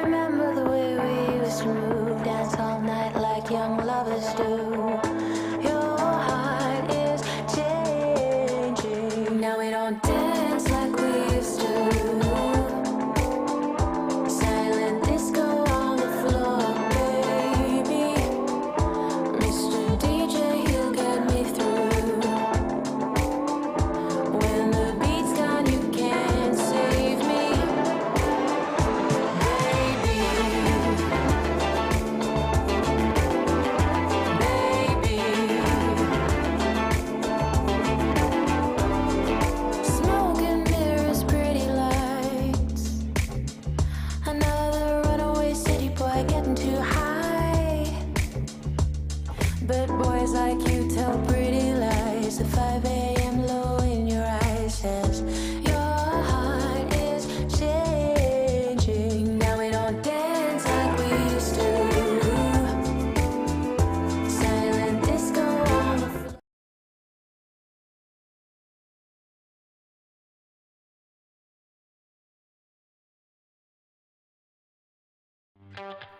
remember the way we used to move, dance all night like young lovers do. Your heart is changing. Now we don't dance like we used to. Silent disco on the floor, baby. Mr. DJ, he'll get me through. When the beat's gone, you can't save me, baby. Smoke and mirrors, pretty lights. Another runaway city boy getting too high. But boys like you tell pretty lies. The 5 a.m. low in your eyes says your heart is changing. Now we don't dance like we used to. Silent disco on the floor.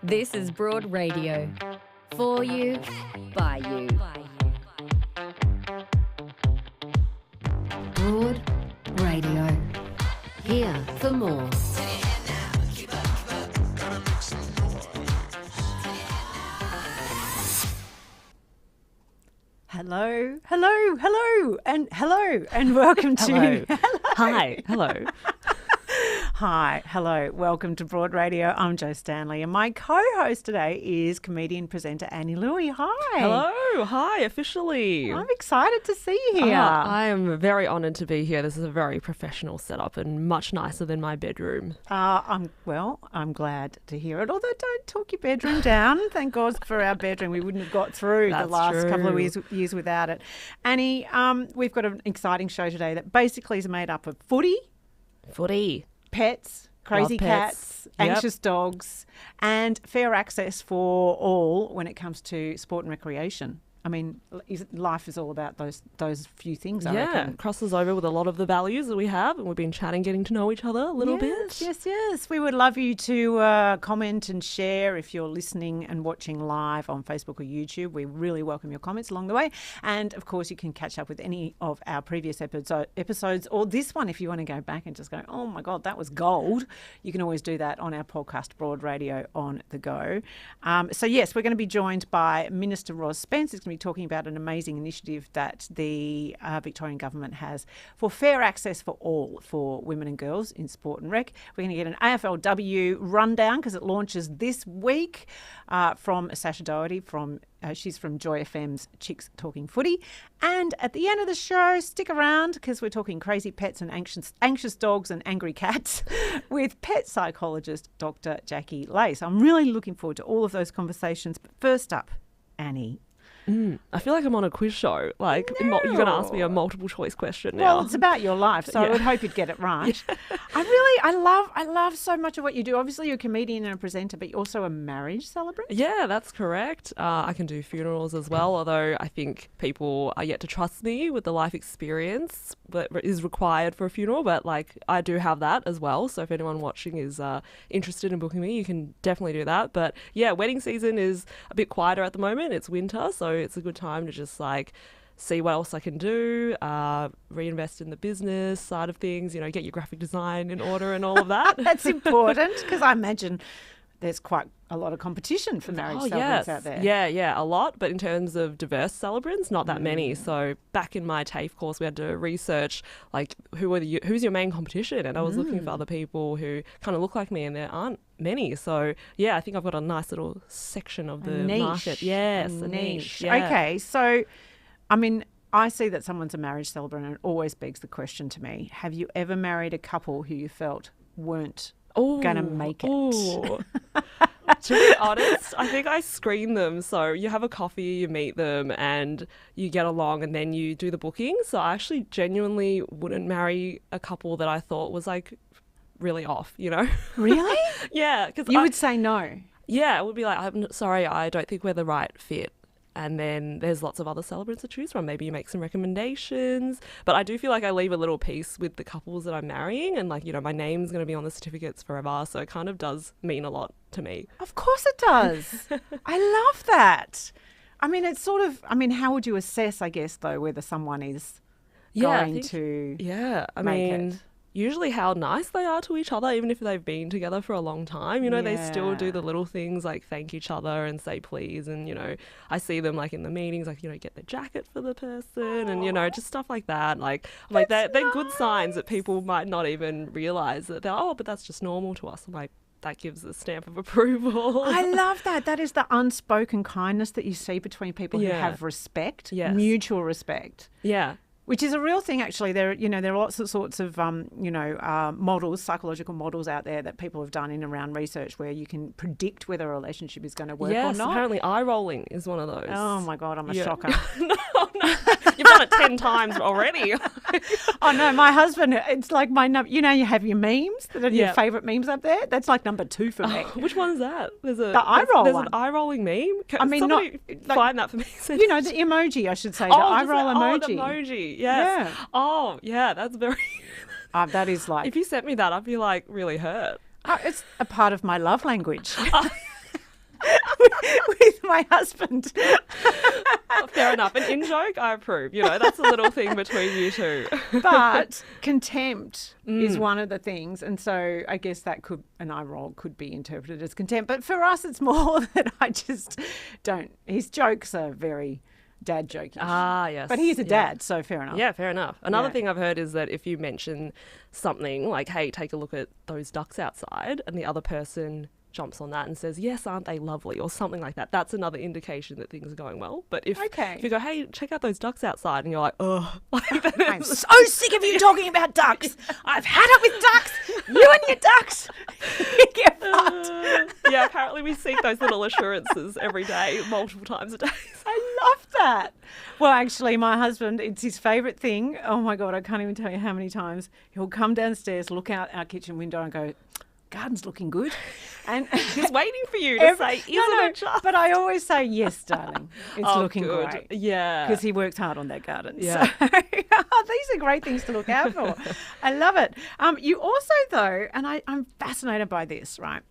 This is Broad Radio. For you, by you. Broad Radio. Here for more. Hello, and welcome to... Hi, hello. Hi, hello, welcome to Broad Radio. I'm Jo Stanley, and my co-host today is comedian presenter Annie Louey. Hi. Hello, hi, officially. I'm excited to see you here. I am very honoured to be here. This is a very professional setup and much nicer than my bedroom. I'm glad to hear it. Although don't talk your bedroom down. Thank God for our bedroom. We wouldn't have got through the That's last couple of true. years without it. Annie, we've got an exciting show today that basically is made up of footy, Footy. pets, crazy Love pets. cats, Yep. anxious dogs, and fair access for all when it comes to sport and recreation. I mean, life is all about those few things, I Yeah, reckon. crosses over with a lot of the values that we have, and we've been chatting, getting to know each other a little bit. Yes. We would love you to comment and share if you're listening and watching live on Facebook or YouTube. We really welcome your comments along the way. And, of course, you can catch up with any of our previous episodes or this one if you want to go back and just go, oh, my God, that was gold. You can always do that on our podcast, Broad Radio on the Go. So, yes, we're going to be joined by Minister Ros Spence. It's going to be talking about an amazing initiative that the Victorian government has for fair access for all for women and girls in sport and rec. We're going to get an AFLW rundown because it launches this week from Sasha Dougherty she's from Joy FM's Chicks Talking Footy. And at the end of the show, stick around because we're talking crazy pets and anxious dogs and angry cats with pet psychologist Dr. Jacqui. So I'm really looking forward to all of those conversations. But first up, Annie. I feel like I'm on a quiz show. Like, you're going to ask me a multiple choice question now. Well, it's about your life, so I would hope you'd get it right. I love so much of what you do. Obviously, you're a comedian and a presenter, but you're also a marriage celebrant. Yeah, that's correct. I can do funerals as well, although I think people are yet to trust me with the life experience that is required for a funeral. But like, I do have that as well. So if anyone watching is interested in booking me, you can definitely do that. But yeah, wedding season is a bit quieter at the moment. It's winter, so it's a good time to just like see what else I can do, reinvest in the business side of things, get your graphic design in order and all of that. That's important because I imagine there's quite a lot of competition for marriage celebrants out there. Yeah, a lot. But in terms of diverse celebrants, not that many. So back in my TAFE course, we had to research like who's your main competition, and I was looking for other people who kind of look like me, and there aren't many. So yeah, I think I've got a nice little section of the market. Yes, a niche. Yeah. Okay, so I mean, I see that someone's a marriage celebrant, and it always begs the question to me: have you ever married a couple who you felt weren't going to make it? To be honest, I think I screen them. So you have a coffee, you meet them, and you get along, and then you do the booking. So I actually genuinely wouldn't marry a couple that I thought was like really off, Really? Yeah. Because You would say no? Yeah, it would be like, I'm sorry, I don't think we're the right fit. And then there's lots of other celebrants to choose from. Maybe you make some recommendations. But I do feel like I leave a little piece with the couples that I'm marrying, and like, you know, my name's going to be on the certificates forever. So it kind of does mean a lot to me. Of course it does. I love that. I mean, it's sort of, I mean, how would you assess, I guess, though, whether someone is going to I make mean, it? usually how nice they are to each other, even if they've been together for a long time. You know, they still do the little things like thank each other and say please. And, you know, I see them like in the meetings, like, you know, get the jacket for the person and, you know, just stuff like that. Like, I'm like they're good signs that people might not even realise that they're, oh, but that's just normal to us. I'm like, that gives a stamp of approval. I love that. That is the unspoken kindness that you see between people who have respect, mutual respect. Yeah. Which is a real thing, actually. There are lots of sorts of, models, psychological models out there that people have done in and around research where you can predict whether a relationship is going to work or not. Apparently eye rolling is one of those. Oh, my God, I'm a shocker. No. You've done it 10 times already. Oh, no, my husband, it's like my number. You know, you have your memes that are your favourite memes up there. That's like number 2 for me. Which one's that? The eye roll There's one. an eye rolling meme? I mean, somebody find that for me. You know, the emoji, I should say. The eye roll emoji. Oh, the emoji. Yes. Yeah. Oh, yeah, that's very... that is like... If you sent me that, I'd be like really hurt. It's a part of my love language. with my husband. Fair enough. An in-joke, I approve. You know, that's a little thing between you two. But contempt is one of the things. And so I guess that could, an eye roll could be interpreted as contempt. But for us, it's more that I just don't. His jokes are very dad jokey. Ah, yes. But he's a dad, so fair enough. Yeah, fair enough. Another thing I've heard is that if you mention something like, hey, take a look at those ducks outside, and the other person jumps on that and says, yes, aren't they lovely, or something like that, that's another indication that things are going well. But if you go, hey, check out those ducks outside, and you're like, oh, I'm so sick of you talking about ducks. I've had it with ducks. You and your ducks. You get fucked. Yeah, apparently we seek those little assurances every day, multiple times a day. I love that. Well, actually, my husband, it's his favourite thing. Oh, my God, I can't even tell you how many times he'll come downstairs, look out our kitchen window and go, garden's looking good. And he's waiting for you to say, isn't it just? But I always say, yes, darling, it's looking good. great. Yeah. Because he works hard on that garden. Yeah. So these are great things to look out for. I love it. You also, though, and I'm fascinated by this, right?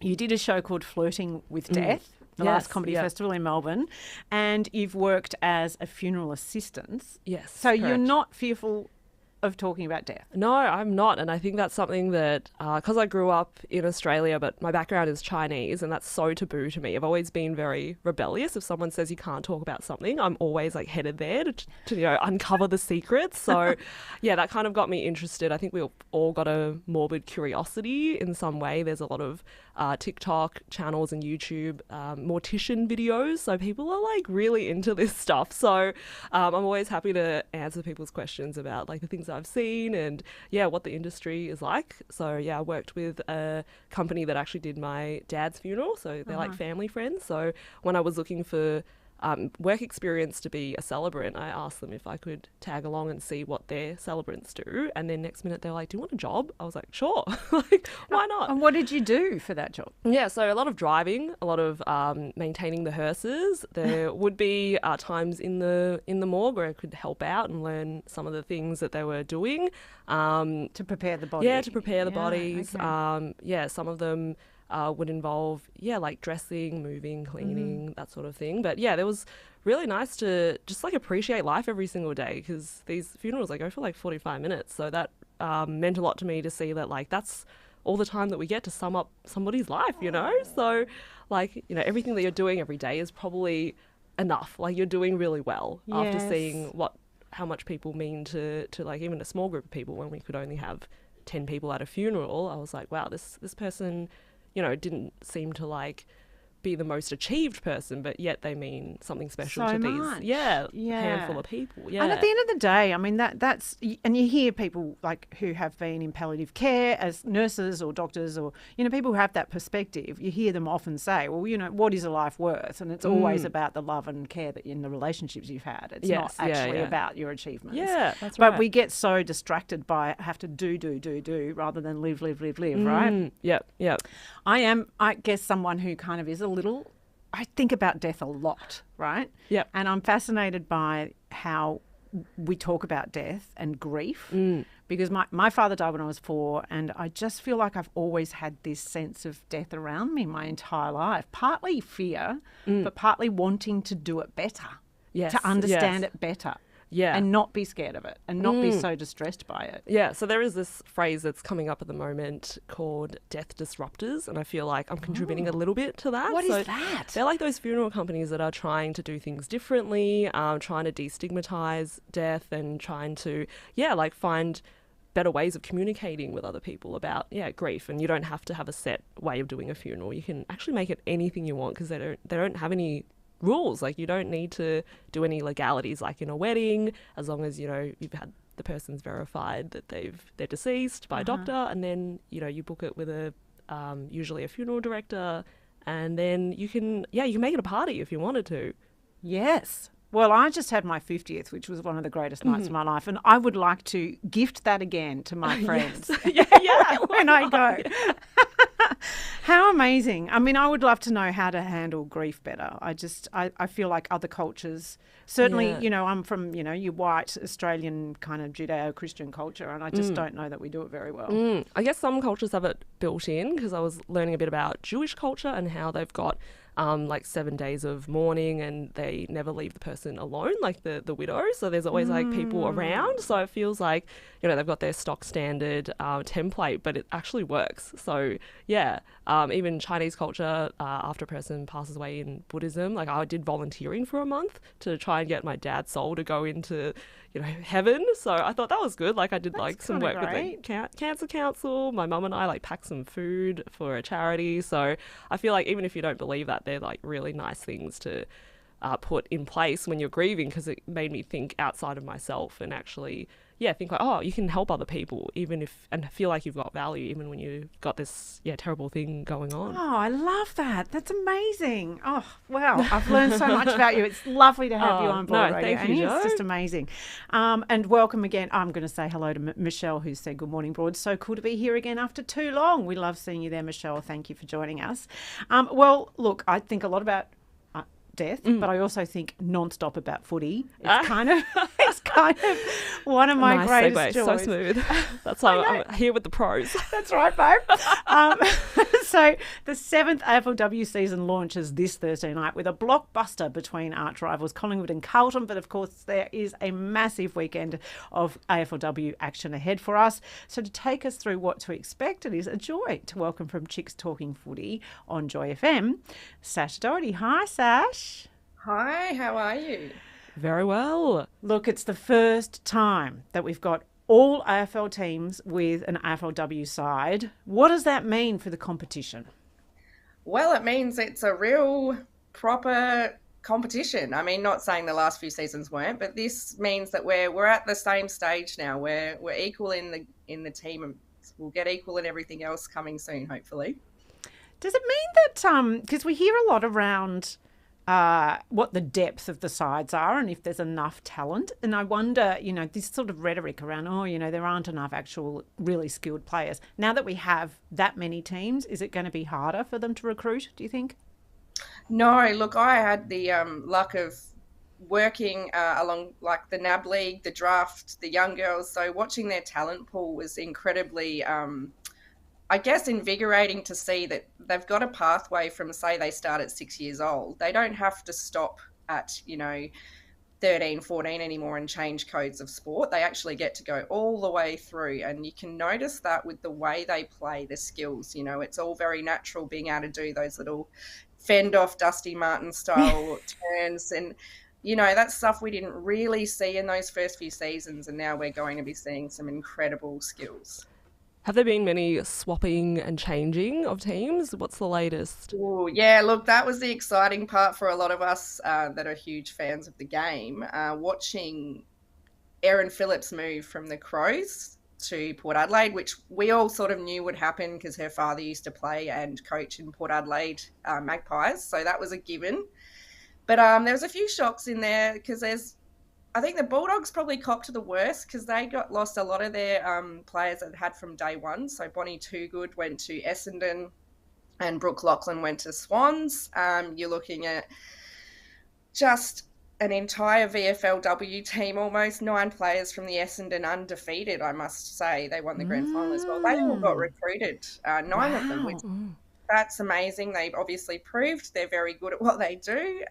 You did a show called Flirting with Death, the last comedy festival in Melbourne, and you've worked as a funeral assistant. Yes. So you're not fearful of talking about death? No, I'm not. And I think that's something that, because I grew up in Australia, but my background is Chinese, and that's so taboo to me. I've always been very rebellious. If someone says you can't talk about something, I'm always like headed there to you know, uncover the secrets. So yeah, that kind of got me interested. I think we all got a morbid curiosity in some way. There's a lot of TikTok channels and YouTube mortician videos. So people are like really into this stuff. So I'm always happy to answer people's questions about like the things I've seen and what the industry is like. So I worked with a company that actually did my dad's funeral. So they're like family friends. So when I was looking for work experience to be a celebrant, I asked them if I could tag along and see what their celebrants do. And then next minute they're like, do you want a job? I was like, sure. Like, why not? And what did you do for that job? Yeah, so a lot of driving, a lot of maintaining the hearses. There would be times in the morgue where I could help out and learn some of the things that they were doing. To prepare the body. Yeah, to prepare the bodies. Okay. Some of them would involve, like dressing, moving, cleaning, that sort of thing. But yeah, it was really nice to just like appreciate life every single day, because these funerals, they go for like 45 minutes. So that meant a lot to me to see that like that's all the time that we get to sum up somebody's life, you know? So like, you know, everything that you're doing every day is probably enough. Like you're doing really well after seeing how much people mean to like even a small group of people. When we could only have 10 people at a funeral, I was like, wow, this person, you know, didn't seem to like be the most achieved person, but yet they mean something special so to much. these handful of people. Yeah. And at the end of the day, I mean, that's, and you hear people like who have been in palliative care as nurses or doctors, or, you know, people who have that perspective, you hear them often say, well, you know, what is a life worth? And it's always about the love and care that in the relationships you've had. It's not actually about your achievements. Yeah, that's right. But we get so distracted by have to do rather than live, right? Yep. I guess, someone who kind of is a little I think about death a lot, right? Yep. And I'm fascinated by how we talk about death and grief because my father died when I was 4, and I just feel like I've always had this sense of death around me my entire life. Partly fear, but partly wanting to do it better, to understand it better. Yeah. And not be scared of it and not be so distressed by it. Yeah, so there is this phrase that's coming up at the moment called death disruptors, and I feel like I'm contributing a little bit to that. What so is that? They're like those funeral companies that are trying to do things differently, trying to destigmatize death and trying to, like find better ways of communicating with other people about, grief. And you don't have to have a set way of doing a funeral. You can actually make it anything you want because they don't have any rules. Like, you don't need to do any legalities like in a wedding, as long as you've had the person's verified that they're deceased by a doctor, and then you book it with a usually a funeral director, and then you can make it a party if you wanted to. Yes. Well, I just had my 50th, which was one of the greatest nights of my life, and I would like to gift that again to my friends. When I go. How amazing. I mean, I would love to know how to handle grief better. I feel like other cultures, certainly, I'm from, your white Australian kind of Judeo-Christian culture, and I just don't know that we do it very well. I guess some cultures have it built in, because I was learning a bit about Jewish culture and how they've got like 7 days of mourning, and they never leave the person alone, like the widow. So there's always like people around. So it feels like, they've got their stock standard template, but it actually works. So even Chinese culture, after a person passes away in Buddhism, like I did volunteering for a month to try and get my dad's soul to go into heaven. So I thought that was good. Like I did some work with the Cancer Council. My mum and I packed some food for a charity. So I feel like even if you don't believe that, they're like really nice things to put in place when you're grieving, because it made me think outside of myself and actually think like, oh, you can help other people and feel like you've got value even when you've got this terrible thing going on. Oh, I love that. That's amazing. Oh, wow. I've learned so much about you. It's lovely to have you on board, Radio thank you, Annie. It's Jo. just amazing. And welcome again. I'm going to say hello to Michelle, who said good morning, Broad. So cool to be here again after too long. We love seeing you there, Michelle. Thank you for joining us. Well, look, I think a lot about death, but I also think non-stop about footy. It's kind of one of my nice greatest segue. joys. So smooth. That's why I'm here with the pros. That's right, babe. So the 7th AFLW season launches this Thursday night with a blockbuster between arch rivals Collingwood and Carlton. But of course, there is a massive weekend of AFLW action ahead for us. So to take us through what to expect, it is a joy to welcome from Chicks Talking Footy on Joy FM, Sasha Dougherty. Hi, Sash. Hi, how are you? Very well. Look, it's the first time that we've got all AFL teams with an AFLW side. What does that mean for the competition? Well, it means it's a real proper competition. I mean, not saying the last few seasons weren't, but this means that we're at the same stage now. We're equal in the team, and we'll get equal in everything else coming soon, hopefully. Does it mean that because we hear a lot around what the depth of the sides are and if there's enough talent. And I wonder, this sort of rhetoric around, there aren't enough actual really skilled players. Now that we have that many teams, is it going to be harder for them to recruit, do you think? No, look, I had the luck of working along like the NAB League, the draft, the young girls. So watching their talent pool was incredibly I guess invigorating to see that they've got a pathway from, say, they start at 6 years old. They don't have to stop at, 13, 14 anymore and change codes of sport. They actually get to go all the way through. And you can notice that with the way they play, the skills. It's all very natural being able to do those little fend off Dusty Martin style turns. And, that's stuff we didn't really see in those first few seasons. And now we're going to be seeing some incredible skills. Have there been many swapping and changing of teams? What's the latest? Oh, yeah, look, that was the exciting part for a lot of us that are huge fans of the game. Watching Erin Phillips move from the Crows to Port Adelaide, which we all sort of knew would happen because her father used to play and coach in Port Adelaide Magpies. So that was a given. But there was a few shocks in there because I think the Bulldogs probably copped the worst because they lost a lot of their players that had from day one. So Bonnie Toogood went to Essendon. and Brooke Lachlan went to Swans. You're looking at just an entire VFLW team, almost 9 players from the Essendon undefeated, I must say. They won the grand final as well. They all got recruited, 9 of them, which that's amazing. They've obviously proved they're very good at what they do.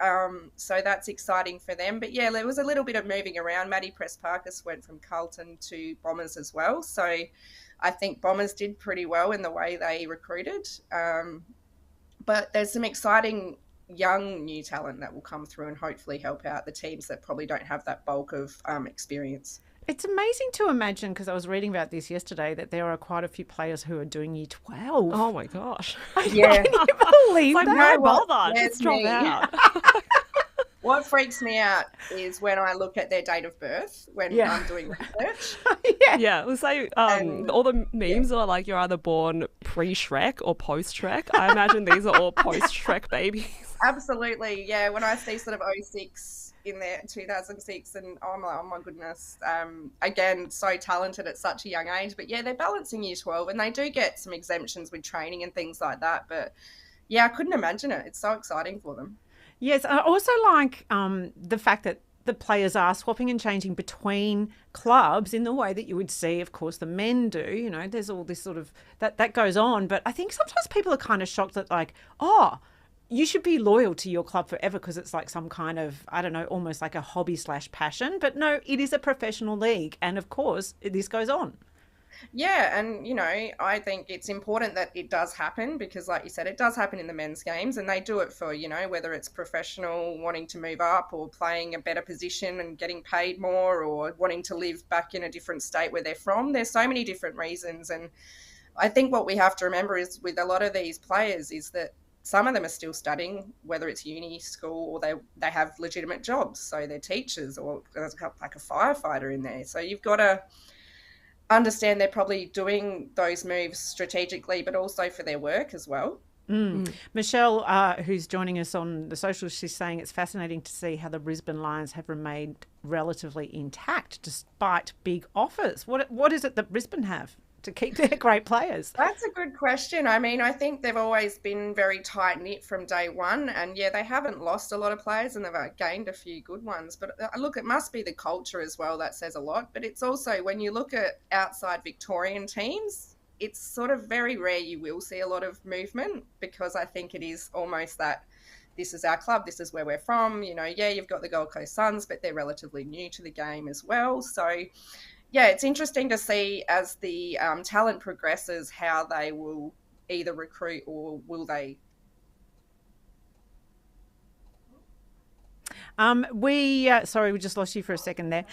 So that's exciting for them. But yeah, there was a little bit of moving around. Maddie Press-Parkis went from Carlton to Bombers as well. So I think Bombers did pretty well in the way they recruited. But there's some exciting young new talent that will come through and hopefully help out the teams that probably don't have that bulk of experience. It's amazing to imagine, because I was reading about this yesterday, that there are quite a few players who are doing year 12. Oh my gosh. Yeah. Can you believe Like, that? why bother? Yes, Just drop me. out. What freaks me out is when I look at their date of birth when I'm doing research. Yeah, we'll say all the memes are like you're either born pre-Shrek or post-Shrek. I imagine these are all post-Shrek babies. Absolutely, yeah. When I see sort of 06 in there, 2006, and I'm like, oh my goodness. Again, so talented at such a young age. But yeah, they're balancing year 12 and they do get some exemptions with training and things like that. But yeah, I couldn't imagine it. It's so exciting for them. Yes, I also like the fact that the players are swapping and changing between clubs in the way that you would see, of course, the men do. You know, there's all this sort of, that goes on. But I think sometimes people are kind of shocked that, like, oh, you should be loyal to your club forever because it's like some kind of, I don't know, almost like a hobby/passion. But no, it is a professional league. And of course, this goes on. Yeah, and, you know, I think it's important that it does happen because, like you said, it does happen in the men's games and they do it for, you know, whether it's professional wanting to move up or playing a better position and getting paid more or wanting to live back in a different state where they're from. There's so many different reasons. And I think what we have to remember is with a lot of these players is that some of them are still studying, whether it's uni, school, or they have legitimate jobs. So they're teachers or there's like a firefighter in there. So you've got to understand they're probably doing those moves strategically, but also for their work as well. Michelle, who's joining us on the socials, she's saying it's fascinating to see how the Brisbane Lions have remained relatively intact despite big offers. What is it that Brisbane have to keep their great players? That's a good question. I mean, I think they've always been very tight-knit from day one. And, yeah, they haven't lost a lot of players and they've gained a few good ones. But, look, it must be the culture as well that says a lot. But it's also when you look at outside Victorian teams, it's sort of very rare you will see a lot of movement because I think it is almost that this is our club, this is where we're from. You know, yeah, you've got the Gold Coast Suns, but they're relatively new to the game as well. So, yeah, it's interesting to see as the talent progresses how they will either recruit or will they. Sorry, we just lost you for a second there.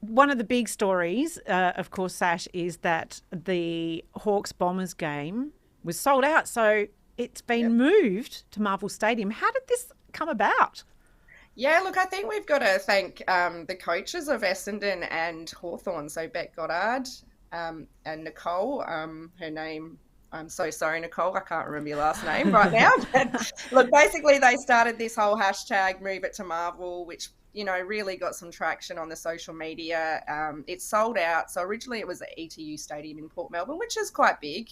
One of the big stories, of course, Sash, is that the Hawks-Bombers game was sold out. So it's been moved to Marvel Stadium. How did this come about? Yeah, look, I think we've got to thank the coaches of Essendon and Hawthorn, so Beck Goddard and Nicole. Her name, I'm so sorry, Nicole, I can't remember your last name right now. But look, basically they started this whole hashtag, Move It to Marvel, which, you know, really got some traction on the social media. It sold out. So originally it was at ETU Stadium in Port Melbourne, which is quite big.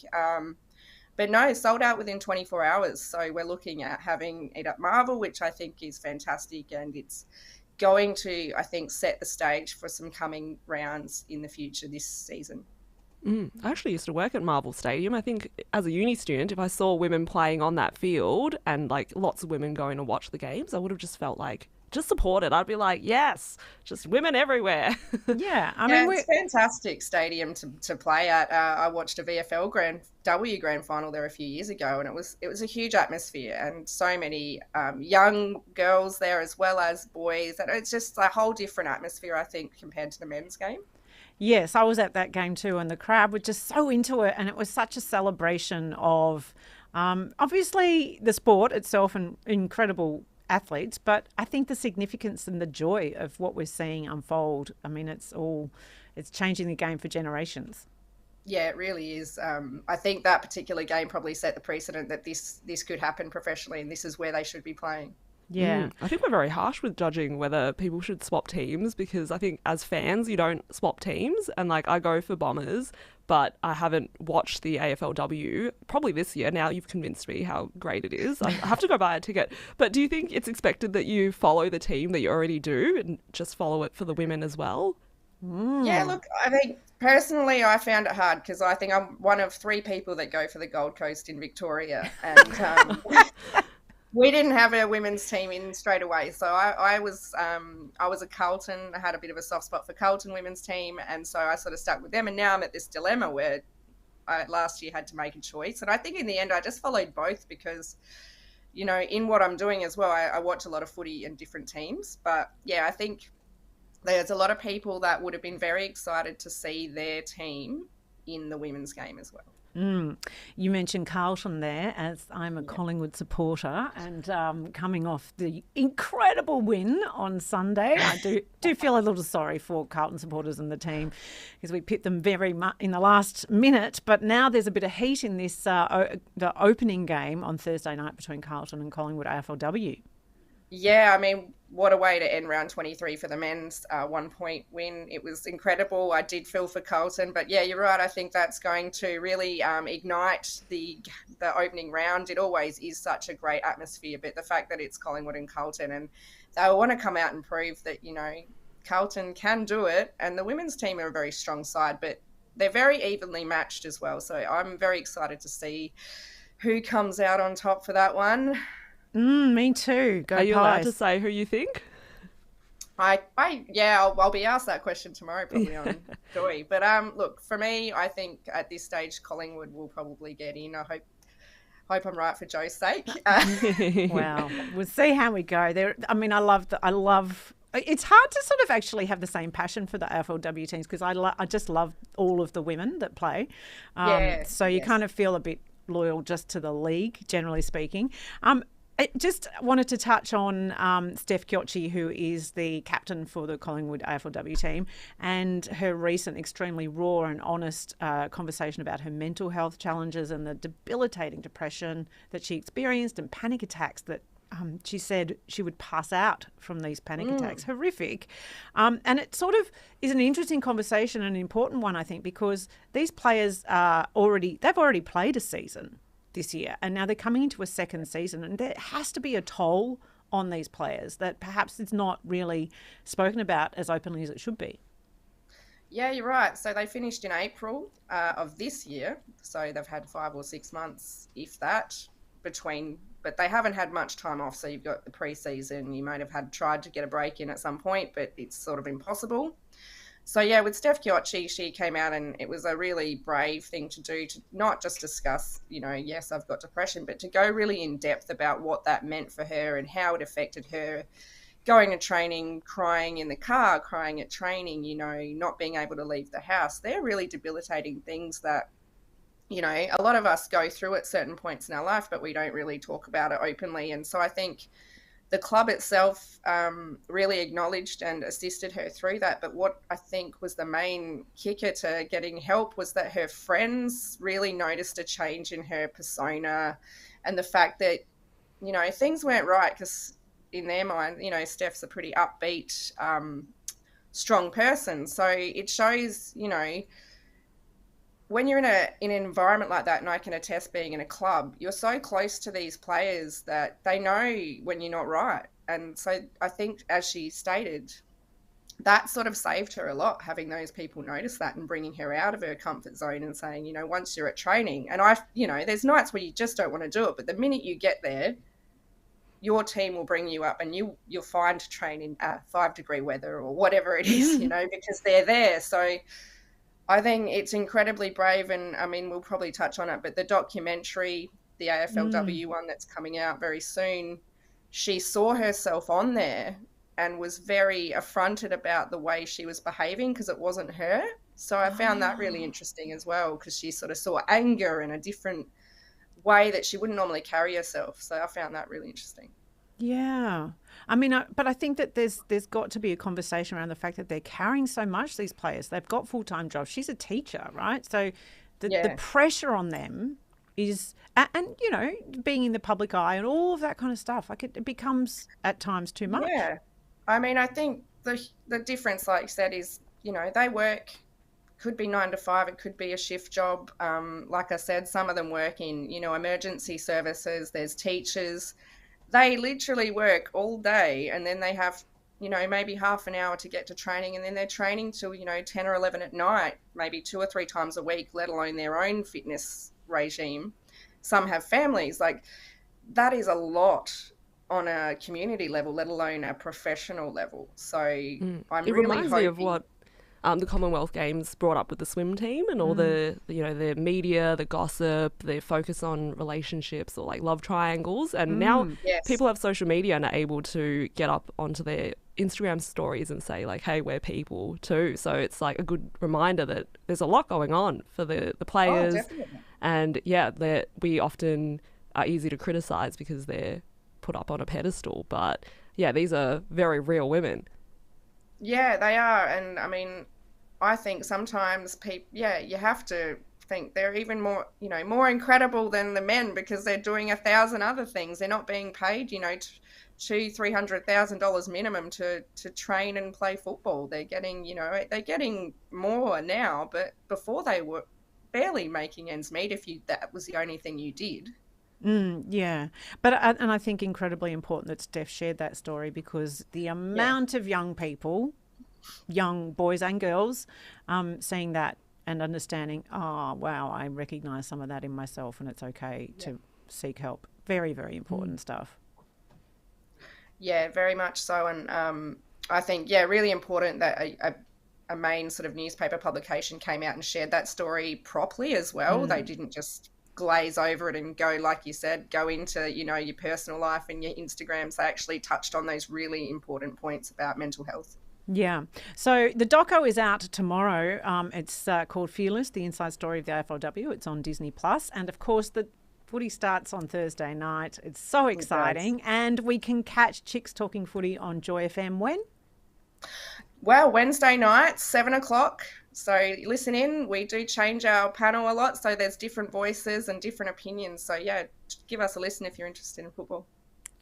But no, sold out within 24 hours. So we're looking at having it at Marvel, which I think is fantastic. And it's going to, I think, set the stage for some coming rounds in the future this season. I actually used to work at Marvel Stadium. I think as a uni student, if I saw women playing on that field and like lots of women going to watch the games, I would have just felt like, just support it. I'd be like, yes, just women everywhere. Yeah, it's a fantastic stadium to play at. I watched a VFL grand final there a few years ago, and it was a huge atmosphere and so many young girls there as well as boys. And it's just a whole different atmosphere, I think, compared to the men's game. Yes, I was at that game too, and the crowd were just so into it, and it was such a celebration of obviously the sport itself and incredible athletes, but I think the significance and the joy of what we're seeing unfold, I mean, it's changing the game for generations. Yeah, it really is. I think that particular game probably set the precedent that this could happen professionally and this is where they should be playing. Yeah. I think we're very harsh with judging whether people should swap teams because I think as fans, you don't swap teams. And like I go for Bombers, but I haven't watched the AFLW probably this year. Now you've convinced me how great it is. I have to go buy a ticket. But do you think it's expected that you follow the team that you already do and just follow it for the women as well? Yeah, look, I think personally I found it hard because I think I'm one of 3 people that go for the Gold Coast in Victoria, and we didn't have a women's team in straight away. So I was a Carlton. I had a bit of a soft spot for Carlton women's team, and so I sort of stuck with them. And now I'm at this dilemma where I last year had to make a choice, and I think in the end I just followed both because, you know, in what I'm doing as well, I watch a lot of footy and different teams. But yeah, I think there's a lot of people that would have been very excited to see their team in the women's game as well. You mentioned Carlton there, as I'm a Collingwood supporter, and coming off the incredible win on Sunday, I do feel a little sorry for Carlton supporters and the team because we picked them very much in the last minute. But now there's a bit of heat in this the opening game on Thursday night between Carlton and Collingwood AFLW. Yeah, I mean, what a way to end round 23 for the men's 1-point win. It was incredible. I did feel for Carlton, but yeah, you're right. I think that's going to really ignite the opening round. It always is such a great atmosphere, but the fact that it's Collingwood and Carlton, and they want to come out and prove that, you know, Carlton can do it, and the women's team are a very strong side, but they're very evenly matched as well. So I'm very excited to see who comes out on top for that one. Me too. Go Are you Pies. allowed to say who you think? I'll be asked that question tomorrow probably on Joy. But look, for me, I think at this stage Collingwood will probably get in. I hope I'm right for Joe's sake. Well, we'll see how we go. I mean, I love. It's hard to sort of actually have the same passion for the AFLW teams because I just love all of the women that play. So you kind of feel a bit loyal just to the league, generally speaking. I just wanted to touch on Steph Kiochi, who is the captain for the Collingwood AFLW team, and her recent extremely raw and honest conversation about her mental health challenges and the debilitating depression that she experienced and panic attacks that she said she would pass out from these panic attacks. Horrific. And it sort of is an interesting conversation and an important one, I think, because these players they've already played a season this year, and now they're coming into a second season, and there has to be a toll on these players that perhaps it's not really spoken about as openly as it should be. Yeah, you're right. So they finished in April of this year, so they've had 5 or 6 months, if that, between, but they haven't had much time off. So you've got the pre-season, you might have tried to get a break in at some point, but it's sort of impossible. So yeah, with Steph Kiochi, she came out and it was a really brave thing to do, to not just discuss, you know, yes, I've got depression, but to go really in depth about what that meant for her and how it affected her going to training, crying in the car, crying at training, you know, not being able to leave the house. They're really debilitating things that, you know, a lot of us go through at certain points in our life, but we don't really talk about it openly. And so I think the club itself really acknowledged and assisted her through that. But what I think was the main kicker to getting help was that her friends really noticed a change in her persona and the fact that, you know, things weren't right because in their mind, you know, Steph's a pretty upbeat, strong person. So it shows, you know, when you're in an environment like that, and I can attest being in a club, you're so close to these players that they know when you're not right. And so I think, as she stated, that sort of saved her a lot, having those people notice that and bringing her out of her comfort zone and saying, you know, once you're at training, and you know, there's nights where you just don't want to do it, but the minute you get there, your team will bring you up and you'll find to train in 5-degree weather or whatever it is, you know, because they're there. So I think it's incredibly brave, and I mean, we'll probably touch on it, but the documentary, the AFLW one that's coming out very soon, she saw herself on there and was very affronted about the way she was behaving because it wasn't her. So I found that really interesting as well, because she sort of saw anger in a different way that she wouldn't normally carry herself. So I found that really interesting. Yeah. I mean, but I think that there's got to be a conversation around the fact that they're carrying so much, these players. They've got full-time jobs. She's a teacher, right? So the pressure on them is, and, you know, being in the public eye and all of that kind of stuff, like it becomes at times too much. Yeah. I mean, I think the difference, like you said, is, you know, they work could be 9 to 5, it could be a shift job. Like I said, some of them work in, emergency services, there's teachers. They literally work all day, and then they have, maybe half an hour to get to training, and then they're training till, 10 or 11 at night, maybe 2 or 3 times a week, let alone their own fitness regime. Some have families. Like, that is a lot on a community level, let alone a professional level. So I'm It really reminds me of hoping... what the Commonwealth Games brought up with the swim team and all the media, the gossip, the focus on relationships or like love triangles. And now people have social media and are able to get up onto their Instagram stories and say like, hey, we're people too. So it's like a good reminder that there's a lot going on for the players. Oh, definitely. And we often are easy to criticize because they're put up on a pedestal. But yeah, these are very real women. Yeah, they are. And I mean, I think sometimes people, you have to think they're even more, more incredible than the men because they're doing 1,000 other things. They're not being paid, $200,000-$300,000 minimum to train and play football. They're getting, they're getting more now, but before they were barely making ends meet if that was the only thing you did. Yeah, but and I think incredibly important that Steph shared that story because the amount of young people, young boys and girls, seeing that and understanding, oh wow, I recognise some of that in myself, and it's okay to seek help. Very, very important stuff. Yeah, very much so, and I think really important that a main sort of newspaper publication came out and shared that story properly as well. They didn't just glaze over it and go, like you said, go into, your personal life and your Instagrams. They actually touched on those really important points about mental health. Yeah. So the doco is out tomorrow. It's called Fearless, the inside story of the AFLW. It's on Disney+. And of course, the footy starts on Thursday night. It's so exciting. And we can catch Chicks Talking Footy on Joy FM when? Well, Wednesday night, 7:00. So listen in. We do change our panel a lot. So there's different voices and different opinions. So give us a listen if you're interested in football.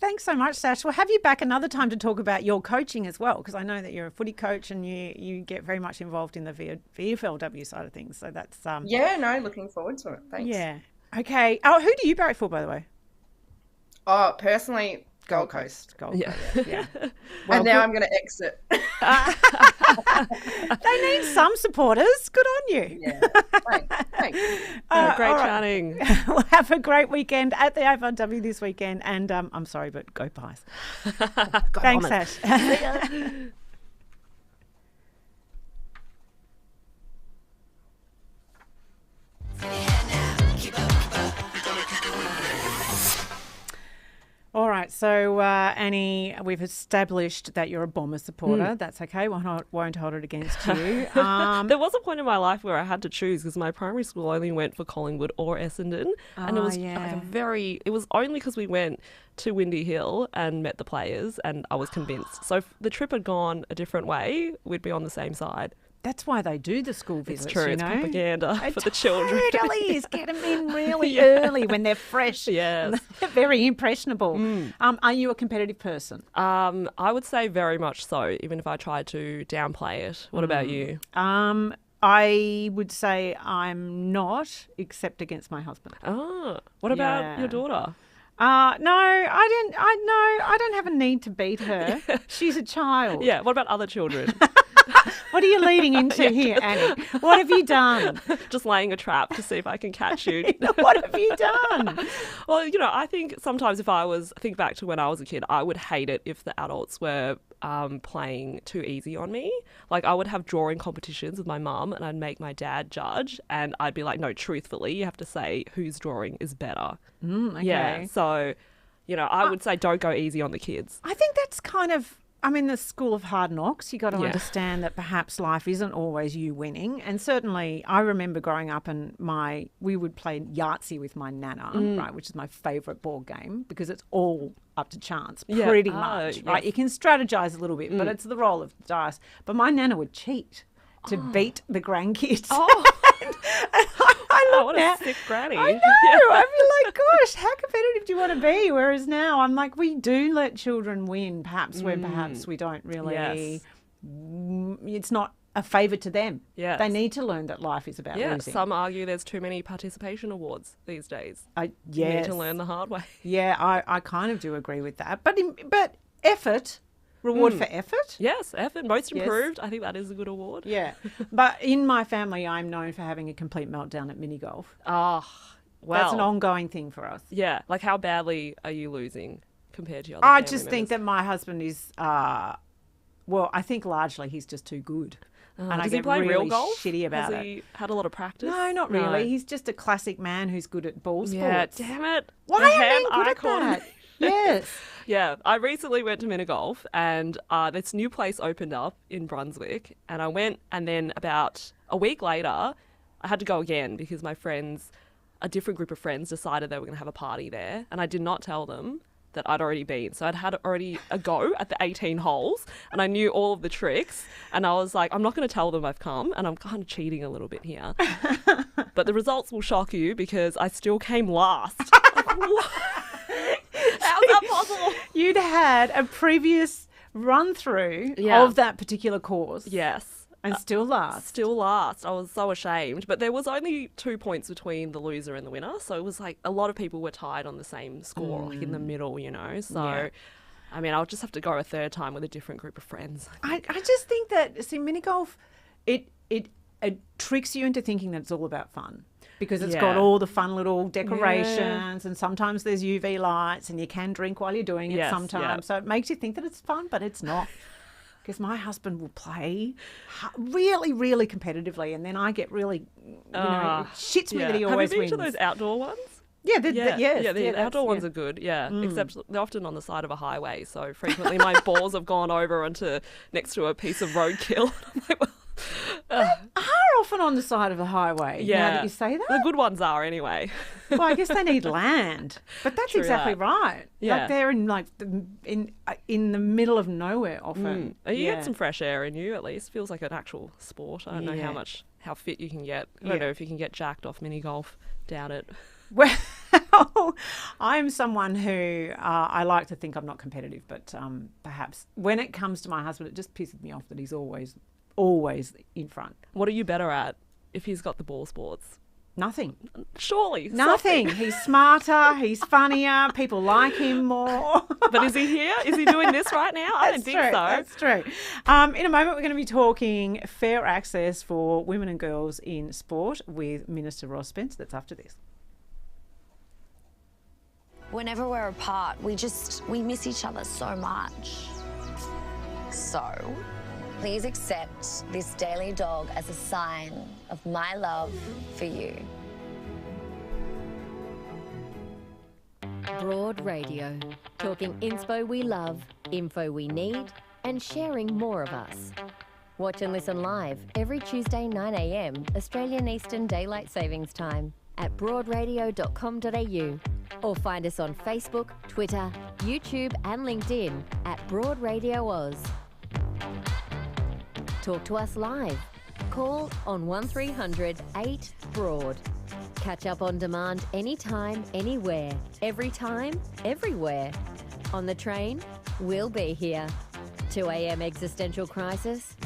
Thanks so much, Sash. We'll have you back another time to talk about your coaching as well, because I know that you're a footy coach and you get very much involved in the VFLW side of things. So that's... looking forward to it. Thanks. Yeah. Okay. Oh, who do you barrack for, by the way? Oh, personally, Gold Coast. Gold Coast, yeah. Well, and now I'm going to exit. They need some supporters. Good on you. Yeah. Thanks. Great chatting. We'll have a great weekend at the AFLW this weekend. And I'm sorry, but go Pies. Thanks, Sash. All right, so Annie, we've established that you're a Bomber supporter. That's okay. Won't hold it against you. There was a point in my life where I had to choose because my primary school only went for Collingwood or Essendon, and it was it was only because we went to Windy Hill and met the players, and I was convinced. So if the trip had gone a different way, we'd be on the same side. That's why they do the school visits. It's true. It's propaganda for the children. It totally is. Get them in really early when they're fresh. Yes. They're very impressionable. Are you a competitive person? I would say very much so, even if I tried to downplay it. What about you? I would say I'm not, except against my husband. Oh, what about your daughter? No, I don't have a need to beat her. She's a child. Yeah. What about other children? What are you leading into here, Annie? What have you done? Just laying a trap to see if I can catch you. What have you done? Well, I think sometimes think back to when I was a kid, I would hate it if the adults were playing too easy on me. Like I would have drawing competitions with my mum and I'd make my dad judge and I'd be like, no, truthfully, you have to say whose drawing is better. Okay. Yeah. So, I would say don't go easy on the kids. I think that's kind of... I'm in the school of hard knocks. You got to understand that perhaps life isn't always you winning. And certainly I remember growing up and we would play Yahtzee with my nana, right, which is my favourite board game because it's all up to chance, pretty much, right? You can strategize a little bit, but it's the roll of the dice. But my nana would cheat to beat the grandkids. Oh. I look what now, a sick granny. I know. I feel like, gosh, how competitive do you want to be? Whereas now I'm like, we do let children win, perhaps where perhaps we don't really. Yes. It's not a favour to them. Yes. They need to learn that life is about Yeah, losing. some argue there's too many participation awards these days. You need Yes. to learn the hard way. Yeah, I kind of do agree with that. But effort, reward for effort. Yes, effort, most Yes. improved. I think that is a good award. Yeah. But in my family, I'm known for having a complete meltdown at mini golf. Oh, well. That's an ongoing thing for us. Yeah, like how badly are you losing compared to your other I family just think members? that my husband is, well, I think largely he's just too good. And I Does he get play really real golf? shitty about Has it. he had a lot of practice? No, not really. He's just a classic man who's good at ball sports. Yeah, damn it. Why The are hand men good at icon. that? Yes. Yeah, I recently went to mini golf and this new place opened up in Brunswick and I went and then about a week later I had to go again because my friends, a different group of friends decided they were going to have a party there and I did not tell them that I'd already been. So I'd had already a go at the 18 holes and I knew all of the tricks and I was like, I'm not going to tell them I've come and I'm kind of cheating a little bit here. But the results will shock you because I still came last. Like, what? How's that possible? You'd had a previous run through Yeah. of that particular course. Yes. And still last. Still last. I was so ashamed. But there was only 2 points between the loser and the winner. So it was like a lot of people were tied on the same score, like in the middle, you know. So, Yeah. I mean, I'll just have to go a third time with a different group of friends. I just think that, see, mini golf, it tricks you into thinking that it's all about fun. Because it's got Yeah. all the fun little decorations and sometimes there's UV lights and you can drink while you're doing it Yes, sometimes. yeah. So it makes you think that it's fun, but it's not. Because my husband will play really, really competitively and then I get really, it shits me that he always Have you been wins. to those outdoor ones? Yeah, Yeah, the that's- outdoor ones yeah. are good. Yeah, except they're often on the side of a highway, so frequently my balls have gone over onto next to a piece of roadkill. I'm like, well, Are often on the side of a highway. yeah, Now that you say that. the good ones are anyway. Well, I guess they need land, but that's True exactly that. right. Yeah. Like they're in in the middle of nowhere often. You get some fresh air in you at least. Feels like an actual sport. I don't know Yeah. how fit you can get. I Yeah. don't know if you can get jacked off mini golf. Doubt it. Well, I'm someone who I like to think I'm not competitive, but perhaps when it comes to my husband, it just pisses me off that he's always in front. What are you better at if he's got the ball sports? Nothing. Surely Nothing. something. He's smarter. He's funnier. People like him more. But is he here? Is he doing this right now? I don't think so. That's true. In a moment, we're going to be talking fair access for women and girls in sport with Minister Ros Spence. That's after this. Whenever we're apart, we miss each other so much. So, please accept this daily dog as a sign of my love for you. Broad Radio. Talking inspo we love, info we need, and sharing more of us. Watch and listen live every Tuesday 9 a.m. Australian Eastern Daylight Savings Time at broadradio.com.au or find us on Facebook, Twitter, YouTube and LinkedIn at Broad Radio Oz. Talk to us live. Call on 1300 8 Broad. Catch up on demand anytime, anywhere, every time, everywhere. On the train, we'll be here. 2 a.m. existential crisis,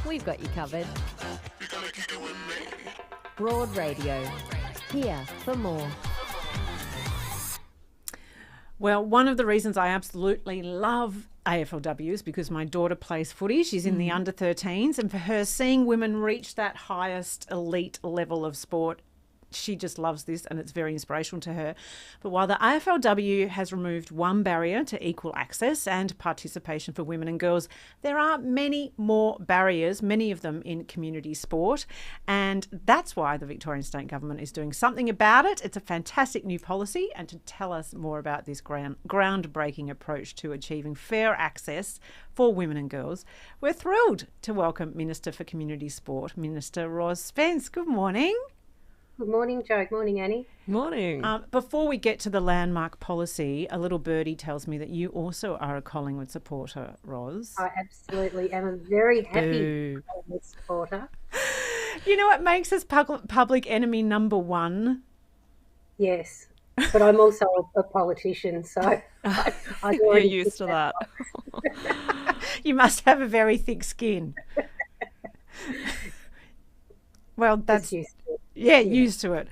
we've got you covered. Broad Radio. Here for more. Well, one of the reasons I absolutely love AFLW is because my daughter plays footy. She's in the under 13s, and for her, seeing women reach that highest elite level of sport, she just loves this and it's very inspirational to her. But while the AFLW has removed one barrier to equal access and participation for women and girls, there are many more barriers, many of them in community sport. And that's why the Victorian State Government is doing something about it. It's a fantastic new policy. And to tell us more about this groundbreaking approach to achieving fair access for women and girls, we're thrilled to welcome Minister for Community Sport, Minister Ros Spence. Good morning. Good morning, Joe. Good morning, Annie. Morning. Before we get to the landmark policy, a little birdie tells me that you also are a Collingwood supporter, Ros. I absolutely am a very happy Boo. Collingwood supporter. You know what makes us public enemy number one? Yes, but I'm also a politician, so I You're used to that. You must have a very thick skin. Well, Just that's used to it. used to it.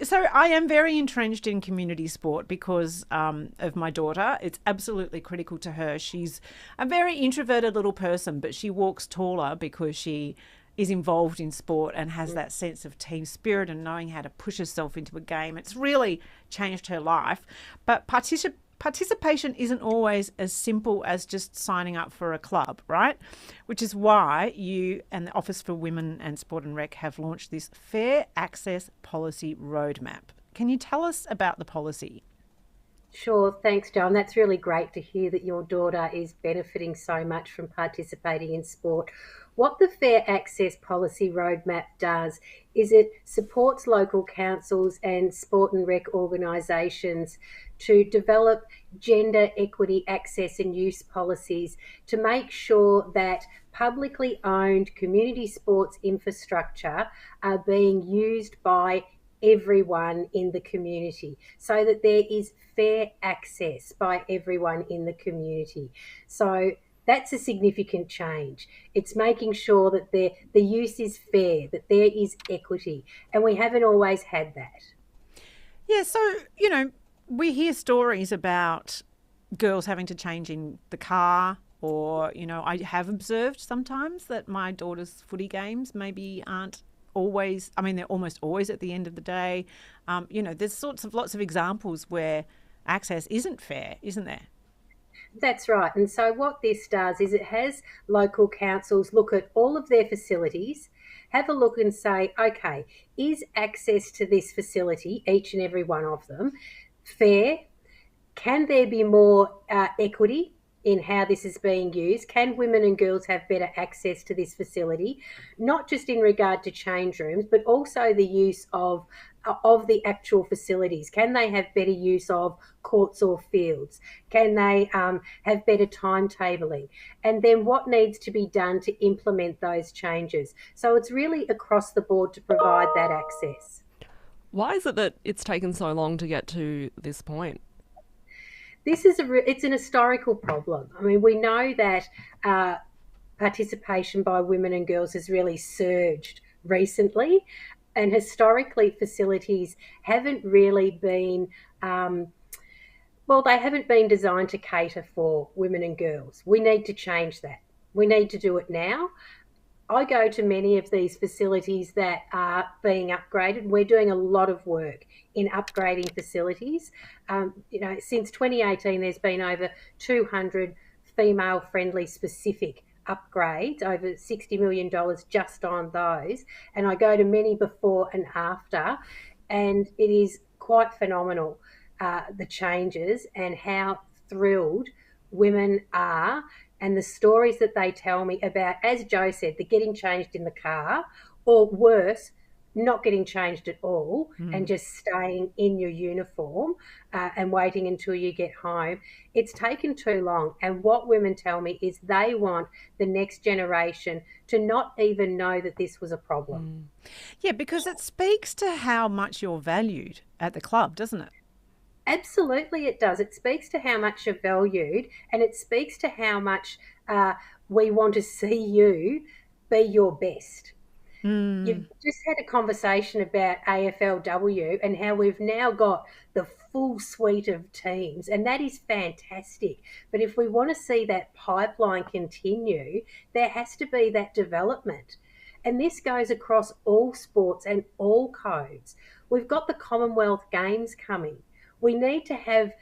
So I am very entrenched in community sport because of my daughter. It's absolutely critical to her. She's a very introverted little person, but she walks taller because she is involved in sport and has that sense of team spirit and knowing how to push herself into a game. It's really changed her life. But participation isn't always as simple as just signing up for a club, right? Which is why you and the Office for Women and Sport and Rec have launched this Fair Access Policy Roadmap. Can you tell us about the policy? Sure, thanks, Joe. And that's really great to hear that your daughter is benefiting so much from participating in sport. What the Fair Access Policy Roadmap does is it supports local councils and sport and rec organisations to develop gender equity access and use policies to make sure that publicly owned community sports infrastructure are being used by everyone in the community so that there is fair access by everyone in the community. So that's a significant change. It's making sure that the use is fair, that there is equity, and we haven't always had that. Yeah, so, we hear stories about girls having to change in the car or, I have observed sometimes that my daughter's footy games maybe aren't always, they're almost always at the end of the day. There's lots of examples where access isn't fair, isn't there? That's right. And so what this does is it has local councils look at all of their facilities, have a look and say, okay, is access to this facility, each and every one of them, fair? Can there be more equity in how this is being used? Can women and girls have better access to this facility? Not just in regard to change rooms, but also the use of the actual facilities. Can they have better use of courts or fields? Can they have better timetabling? And then what needs to be done to implement those changes? So it's really across the board to provide that access. Why is it that it's taken so long to get to this point? This is it's an historical problem. We know that participation by women and girls has really surged recently, and historically facilities haven't really been, they haven't been designed to cater for women and girls. We need to change that. We need to do it now. I go to many of these facilities that are being upgraded. We're doing a lot of work in upgrading facilities. Since 2018, there's been over 200 female-friendly specific upgrades, over $60 million just on those. And I go to many before and after, and it is quite phenomenal, the changes and how thrilled women are and the stories that they tell me about, as Joe said, the getting changed in the car, or worse, not getting changed at all and just staying in your uniform and waiting until you get home. It's taken too long. And what women tell me is they want the next generation to not even know that this was a problem. Yeah, because it speaks to how much you're valued at the club, doesn't it? Absolutely it does. It speaks to how much you're valued, and it speaks to how much we want to see you be your best. You've just had a conversation about AFLW and how we've now got the full suite of teams, and that is fantastic. But if we want to see that pipeline continue, there has to be that development. And this goes across all sports and all codes. We've got the Commonwealth Games coming. We need to have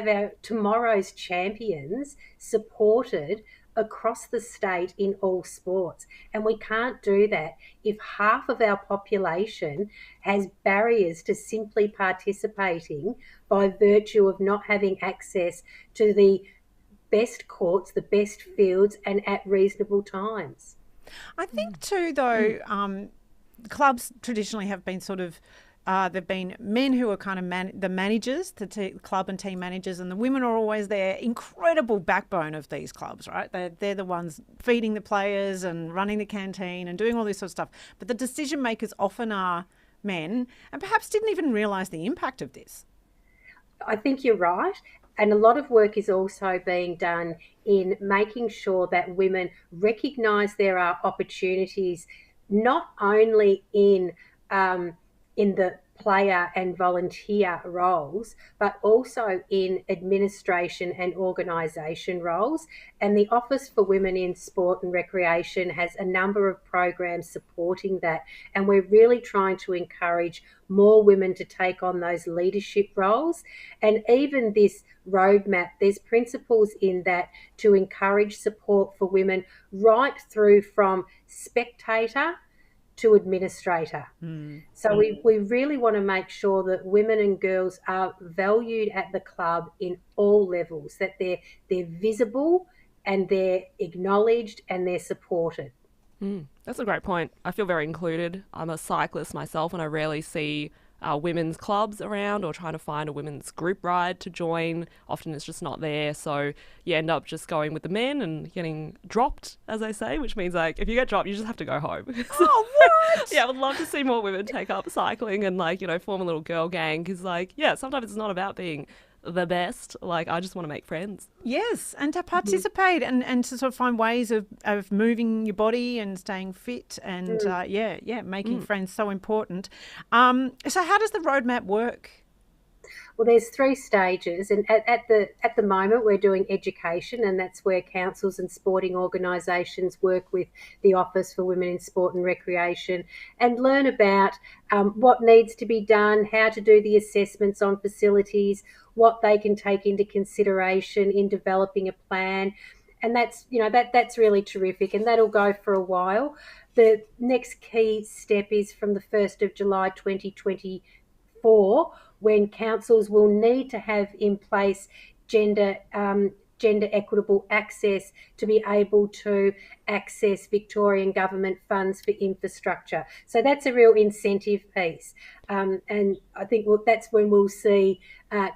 our tomorrow's champions supported across the state in all sports. And we can't do that if half of our population has barriers to simply participating by virtue of not having access to the best courts, the best fields, and at reasonable times. I think too, though, clubs traditionally have been sort of there've been men who are kind of the managers, the club and team managers, and the women are always their incredible backbone of these clubs, right? They're the ones feeding the players and running the canteen and doing all this sort of stuff. But the decision makers often are men and perhaps didn't even realise the impact of this. I think you're right. And a lot of work is also being done in making sure that women recognise there are opportunities not only in the player and volunteer roles, but also in administration and organisation roles. And the Office for Women in Sport and Recreation has a number of programs supporting that. And we're really trying to encourage more women to take on those leadership roles. And even this roadmap, there's principles in that to encourage support for women right through from spectator to administrator. So we really want to make sure that women and girls are valued at the club in all levels, that they're visible and they're acknowledged and they're supported. That's a great point. I feel very included. I'm a cyclist myself and I rarely see women's clubs around or trying to find a women's group ride to join. Often it's just not there. So you end up just going with the men and getting dropped, as I say, which means like if you get dropped, you just have to go home. Oh, what? Yeah, I would love to see more women take up cycling and like, form a little girl gang because like, yeah, sometimes it's not about being the best. Like I just want to make friends. Yes, and to participate and to sort of find ways of moving your body and staying fit and making friends so important. So how does the roadmap work? Well, there's 3 stages, and at the moment we're doing education, and that's where councils and sporting organisations work with the Office for Women in Sport and Recreation and learn about what needs to be done, how to do the assessments on facilities, what they can take into consideration in developing a plan. And that's that's really terrific, and that'll go for a while. The next key step is from the 1st of July 2024, when councils will need to have in place gender equitable access to be able to access Victorian government funds for infrastructure. So that's a real incentive piece. And I think that's when we'll see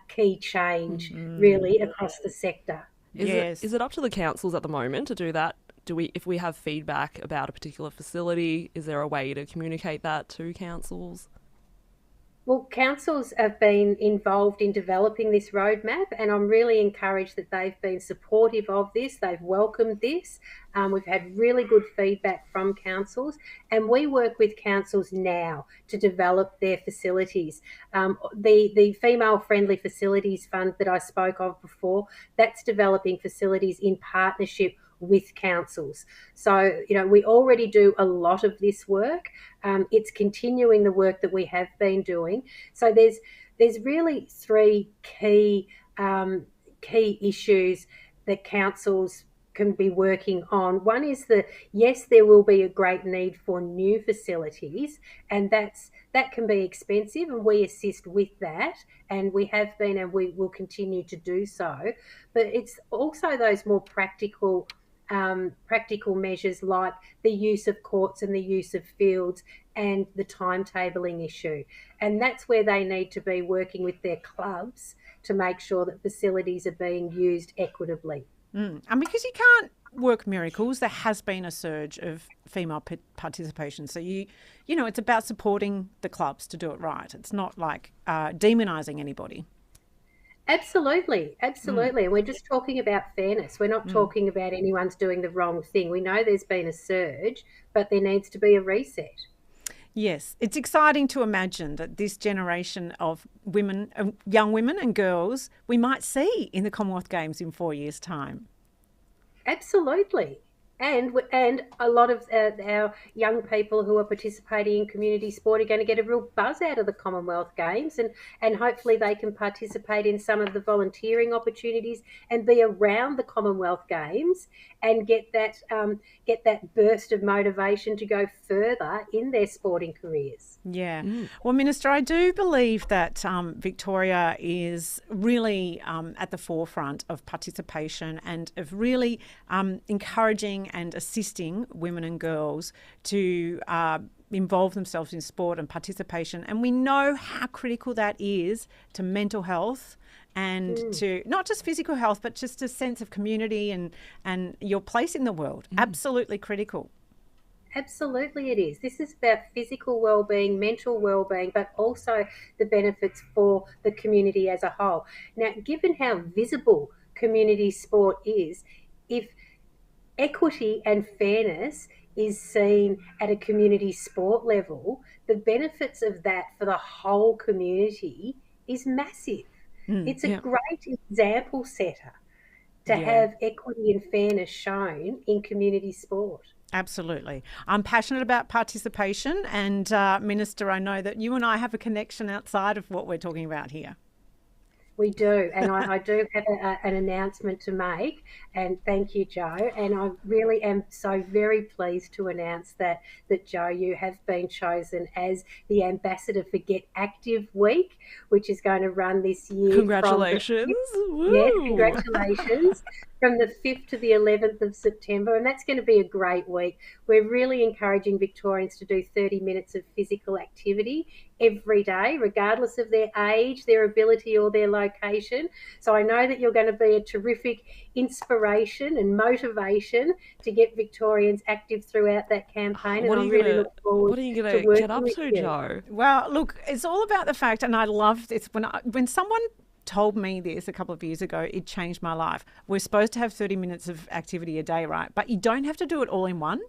key change really across the sector. Is it up to the councils at the moment to do that? If we have feedback about a particular facility, is there a way to communicate that to councils? Well, councils have been involved in developing this roadmap, and I'm really encouraged that they've been supportive of this. They've welcomed this. We've had really good feedback from councils, and we work with councils now to develop their facilities. The Female Friendly Facilities Fund that I spoke of before, that's developing facilities in partnership with councils. So, we already do a lot of this work. It's continuing the work that we have been doing. So there's really 3 key issues that councils can be working on. One is yes, there will be a great need for new facilities, and that can be expensive, and we assist with that, and we have been and we will continue to do so. But it's also those more practical measures like the use of courts and the use of fields and the timetabling issue. And that's where they need to be working with their clubs to make sure that facilities are being used equitably. And because you can't work miracles, there has been a surge of female participation. So it's about supporting the clubs to do it right. It's not like demonising anybody. Absolutely. And we're just talking about fairness. We're not talking about anyone's doing the wrong thing. We know there's been a surge, but there needs to be a reset. Yes, it's exciting to imagine that this generation of women, young women and girls, we might see in the Commonwealth Games in 4 years' time. Absolutely. And a lot of our young people who are participating in community sport are going to get a real buzz out of the Commonwealth Games, and hopefully they can participate in some of the volunteering opportunities and be around the Commonwealth Games and get that burst of motivation to go further in their sporting careers. Yeah. Well, Minister, I do believe that Victoria is really at the forefront of participation and of really encouraging and assisting women and girls to involve themselves in sport and participation. And we know how critical that is to mental health and to not just physical health, but just a sense of community and your place in the world. Absolutely critical. Absolutely it is. This is about physical well-being, mental well-being, but also the benefits for the community as a whole. Now, given how visible community sport is, if equity and fairness is seen at a community sport level, the benefits of that for the whole community is massive. It's a great example setter to have equity and fairness shown in community sport. Absolutely. I'm passionate about participation, and Minister, I know that you and I have a connection outside of what we're talking about here. We do, and I do have an announcement to make, and thank you, Joe. And I really am so very pleased to announce that Joe, you have been chosen as the ambassador for Get Active Week, which is going to run this year. Congratulations. Yes, congratulations. From the 5th to the 11th of September, and that's going to be a great week. We're really encouraging Victorians to do 30 minutes of physical activity every day, regardless of their age, their ability or their location. So I know that you're going to be a terrific inspiration and motivation to get Victorians active throughout that campaign. What and I really look forward what are you to going to working get up with to, you. Joe? Well, look, it's all about the fact, and I love this. When someone told me this a couple of years ago, it changed my life. We're supposed to have 30 minutes of activity a day, right? But you don't have to do it all in one.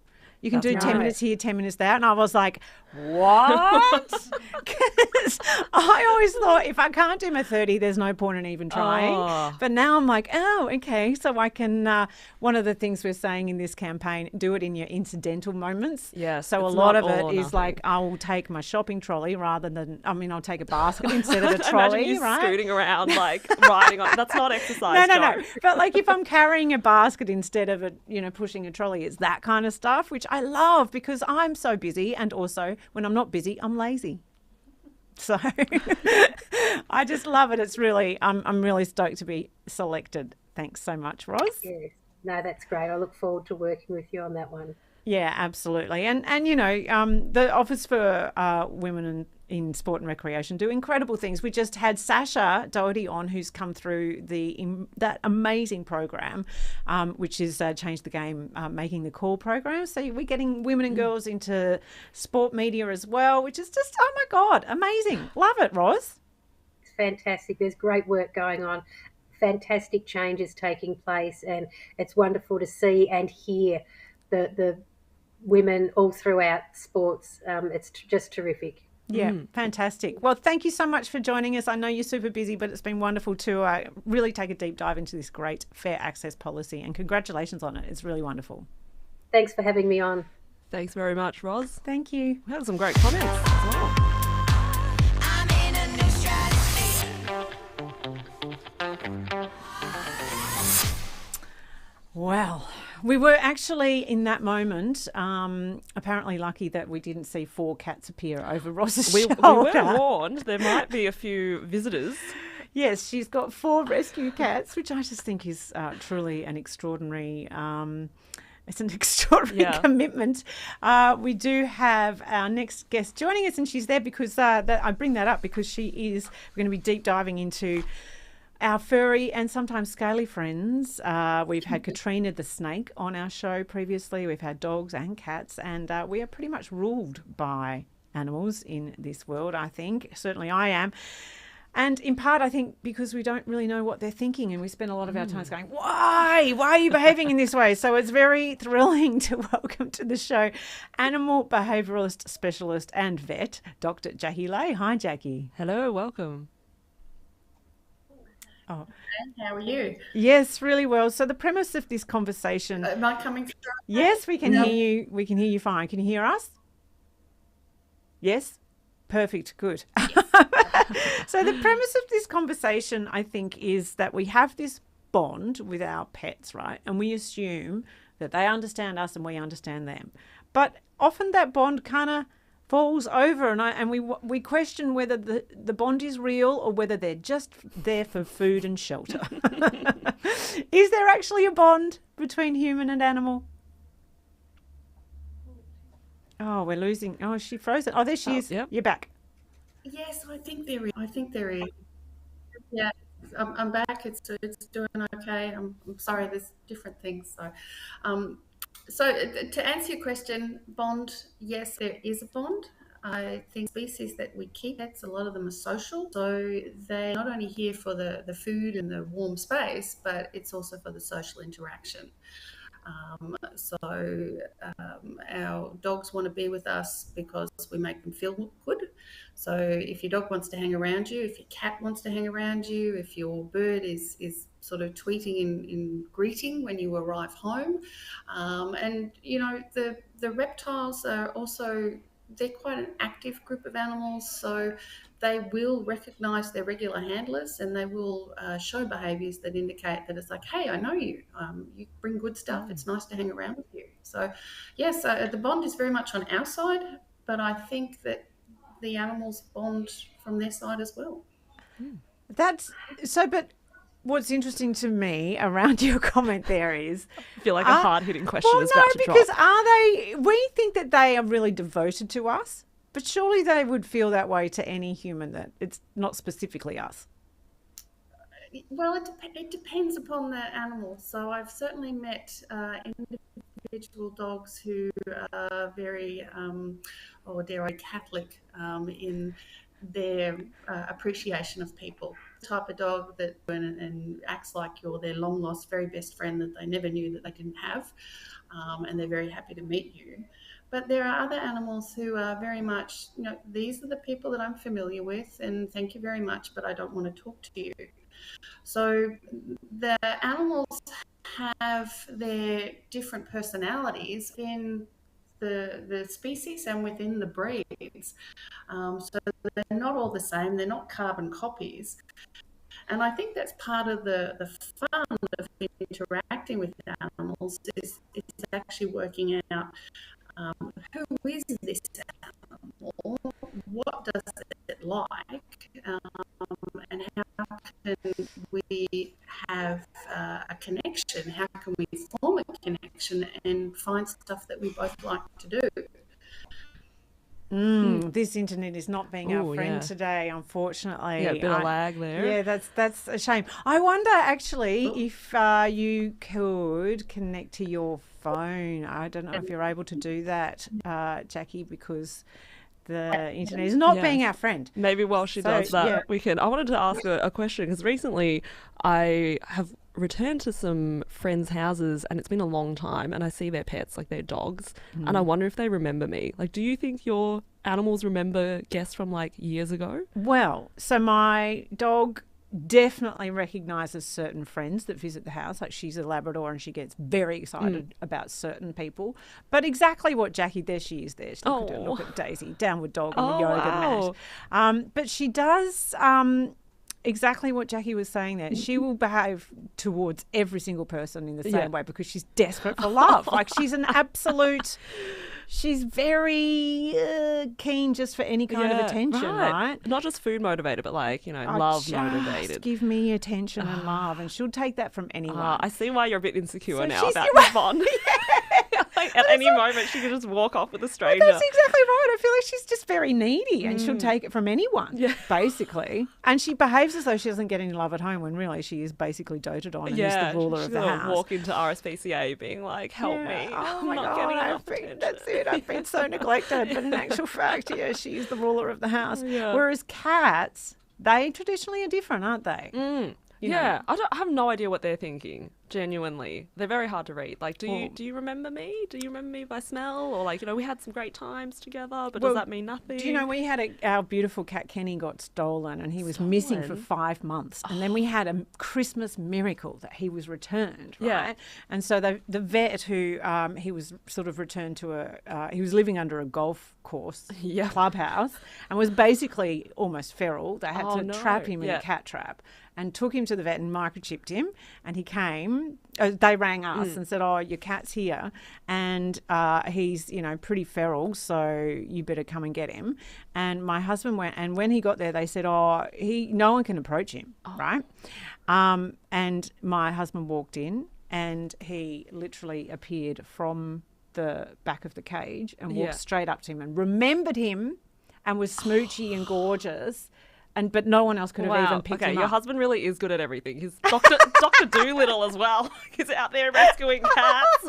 You can do 10 minutes here, 10 minutes there. And I was like, what? Because I always thought if I can't do my 30, there's no point in even trying. Oh. But now I'm like, oh, okay. So I can, one of the things we're saying in this campaign, do it in your incidental moments. Yes, So a it's lot not of all or it is nothing. like, I will take my shopping trolley rather than, I'll take a basket instead of a trolley, Imagine you right? scooting around, like riding on. That's not exercise, No. Joe. But like if I'm carrying a basket instead of pushing a trolley, it's that kind of stuff, which I love because I'm so busy, and also when I'm not busy, I'm lazy. So I just love it. It's really, I'm really stoked to be selected. Thanks so much, Ros. Yes. No, that's great. I look forward to working with you on that one. Yeah, absolutely. And the Office for Women in Sport and Recreation do incredible things. We just had Sasha Dougherty on, who's come through that amazing program, which is Change the Game, Making the Call program. So we're getting women and girls into sport media as well, which is just, oh my God, amazing. Love it, Ros. It's fantastic. There's great work going on. Fantastic changes taking place, and it's wonderful to see and hear the women all throughout sports. It's just terrific. Yeah, fantastic. Well, thank you so much for joining us. I know you're super busy, but it's been wonderful to really take a deep dive into this great fair access policy, and congratulations on it. It's really wonderful. Thanks for having me on. Thanks very much, Ros. Thank you. We had some great comments as well. I'm in a new strategy. Well, we were actually in that moment apparently lucky that we didn't see 4 cats appear over Ros's We shoulder. were warned there might be a few visitors. Yes, she's got 4 rescue cats, which I just think is truly an extraordinary it's an extraordinary commitment. We do have our next guest joining us, and she's there because I bring that up because we're going to be deep diving into our furry and sometimes scaly friends. We've had Katrina the snake on our show previously. We've had dogs and cats, and we are pretty much ruled by animals in this world, I think. Certainly I am. And in part, I think, because we don't really know what they're thinking, and we spend a lot of our time going, why? Why are you behaving in this way? So it's very thrilling to welcome to the show animal behaviouralist specialist and vet, Dr. Jacqui Lay. Hi, Jacqui. Hello, welcome. Oh, How are you? yes, really well. So the premise of this conversation, Am I coming through? yes, we can hear you. We can hear you fine. Can you hear us? Yes? Perfect. Good. So the premise of this conversation, I think, is that we have this bond with our pets, right? And we assume that they understand us and we understand them. But often that bond kind of falls over, and we question whether the bond is real or whether they're just there for food and shelter. Is there actually a bond between human and animal? Oh, we're losing. Oh, is she frozen? Oh, there she is. Yep. You're back. Yes, I think there is. Yeah, I'm back. It's doing okay. I'm sorry. There's different things. So, So to answer your question, bond, yes, there is a bond. I think species that we keep pets, a lot of them are social. So they're not only here for the food and the warm space, but it's also for the social interaction. Our dogs want to be with us because we make them feel good. So if your dog wants to hang around you, if your cat wants to hang around you, if your bird is sort of tweeting in greeting when you arrive home, and you know the reptiles are also, they're quite an active group of animals, so they will recognize their regular handlers and they will show behaviors that indicate that it's like, hey, I know you. You bring good stuff. It's nice to hang around with you. So, yes, the bond is very much on our side, but I think that the animals bond from their side as well. That's so, but what's interesting to me around your comment there is, I feel like a hard-hitting question is about to drop. because are they? We think that they are really devoted to us, but surely they would feel that way to any human that it's not specifically us. Well, it depends upon the animal. So I've certainly met individual dogs who are very, or dare I, Catholic in their appreciation of people. The type of dog that and acts like you're their long lost, very best friend that they never knew that they didn't have, and they're very happy to meet you. But there are other animals who are very much, you know, these are the people that I'm familiar with, and thank you very much, but I don't want to talk to you. So the animals have their different personalities in the species and within the breeds. So they're not all the same. They're not carbon copies. And I think that's part of the fun of interacting with animals is actually working out who is this animal, what does it like, and how can we have a connection, how can we form a connection and find stuff that we both like to do. This internet is not being our friend today, unfortunately. Yeah, a bit of lag there. Yeah, that's a shame. I wonder actually if you could connect to your phone. I don't know if you're able to do that, Jacqui, because the internet is not being our friend. Maybe while she does that, we can. I wanted to ask a question because recently I have returned to some friends' houses and it's been a long time and I see their pets, like their dogs, and I wonder if they remember me. Like, do you think your animals remember guests from like years ago? Well, so my dog definitely recognises certain friends that visit the house. Like, she's a Labrador and she gets very excited about certain people. But exactly what Jacqui, there she is there. Look at Daisy, downward dog on the yoga mat. But she does exactly what Jacqui was saying there. She will behave towards every single person in the same way because she's desperate for love. Like, she's an absolute... She's very keen just for any kind of attention, right? Not just food motivated, but like, you know, love motivated. Give me attention and love, and she'll take that from anyone. I see why you're a bit insecure now about this bond. Like, at any moment, she could just walk off with a stranger. That's exactly right. I feel like she's just very needy, and she'll take it from anyone, basically. And she behaves as though she doesn't get any love at home, when really she is basically doted on and is the ruler of the house. Walk into RSPCA being like, "Help me! Oh I'm my not God, getting enough attention." That's it. I've been so neglected, but in actual fact, she's the ruler of the house. Whereas cats, they traditionally are different, aren't they? You know. I have no idea what they're thinking. Genuinely, they're very hard to read. Like, do you remember me? Do you remember me by smell? Or like, you know, we had some great times together, but does that mean nothing? Do you know, we had our beautiful cat Kenny got stolen, and he was missing for 5 months, and then we had a Christmas miracle that he was returned. Right? Yeah, and so the vet who he was sort of returned to he was living under a golf course clubhouse and was basically almost feral. They had to trap him in a cat trap. And took him to the vet and microchipped him. And he came. They rang us and said, "Oh, your cat's here, and he's, you know, pretty feral, so you better come and get him." And my husband went, and when he got there, they said, no one can approach him, right? And my husband walked in, and he literally appeared from the back of the cage and walked straight up to him and remembered him, and was smoochy and gorgeous. but no one else could have Wow. even picked Okay, him your up. husband really is good at everything. He's Dr. Doolittle as well. He's out there rescuing cats.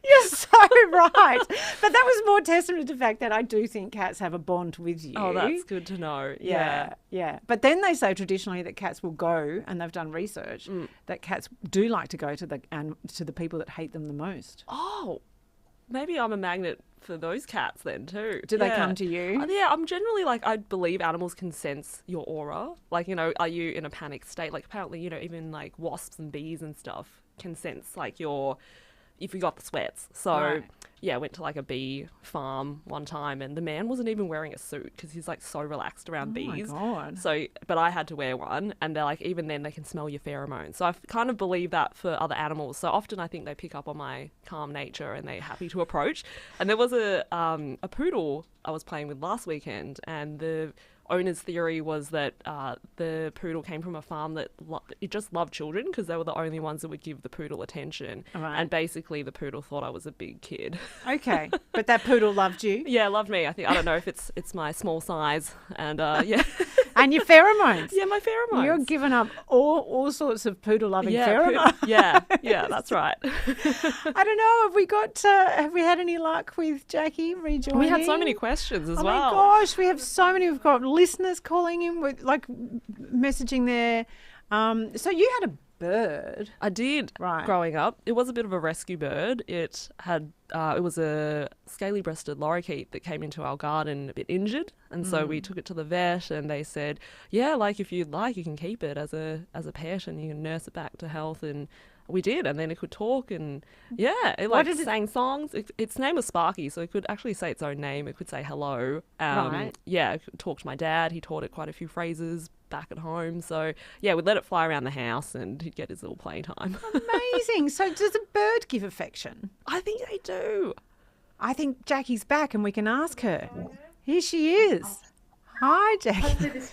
You're so right. But that was more testament to the fact that I do think cats have a bond with you. Oh, that's good to know. Yeah. Yeah. But then they say traditionally that cats will go, and they've done research, that cats do like to go to the people that hate them the most. Oh, maybe I'm a magnet for those cats then too. Do they come to you? Yeah, I'm generally like, I believe animals can sense your aura. Like, you know, are you in a panic state? Like, apparently, you know, even like wasps and bees and stuff can sense like if you got the sweats. So Right. yeah, I went to like a bee farm one time, and the man wasn't even wearing a suit because he's like so relaxed around bees. Oh my God. So, but I had to wear one, and they're like, even then they can smell your pheromones. So I kind of believe that for other animals. So often I think they pick up on my calm nature and they're happy to approach. And there was a poodle I was playing with last weekend, and the owner's theory was that the poodle came from a farm that it just loved children because they were the only ones that would give the poodle attention. Right. And basically the poodle thought I was a big kid. Okay. But that poodle loved you? Yeah, loved me. I don't know if it's my small size and yeah. And your pheromones? Yeah, my pheromones. You're giving up all sorts of poodle-loving yeah, pheromones. yeah, that's right. I don't know. Have we had any luck with Jacqui rejoining? We had so many questions as Oh well. my gosh, we have so many. We've got listeners calling in with like messaging there. So you had a bird. I did. Right. Growing up, it was a bit of a rescue bird. It was a scaly-breasted lorikeet that came into our garden a bit injured, and so we took it to the vet, and they said, yeah, like if you'd like, you can keep it as a pet, and you can nurse it back to health. And we did, and then it could talk, and yeah, it like sang songs. Its name was Sparky, so it could actually say its own name. It could say hello. Right. Yeah, it could talk to my dad. He taught it quite a few phrases back at home. So yeah, we'd let it fly around the house, and he'd get his little playtime. Amazing. So does a bird give affection? I think they do. I think Jackie's back, and we can ask her. Here she is. Hi, Jacqui.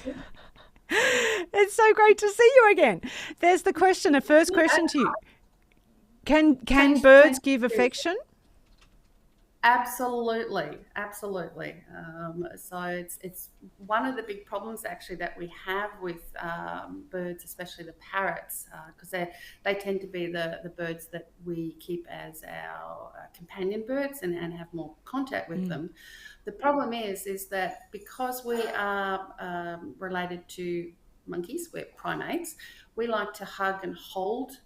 It's so great to see you again. There's the question, a first question to you. Can birds give affection? Absolutely. So it's one of the big problems actually that we have with birds, especially the parrots, because they tend to be the birds that we keep as our companion birds and have more contact with them. The problem is that because we are related to monkeys, we're primates, we like to hug and hold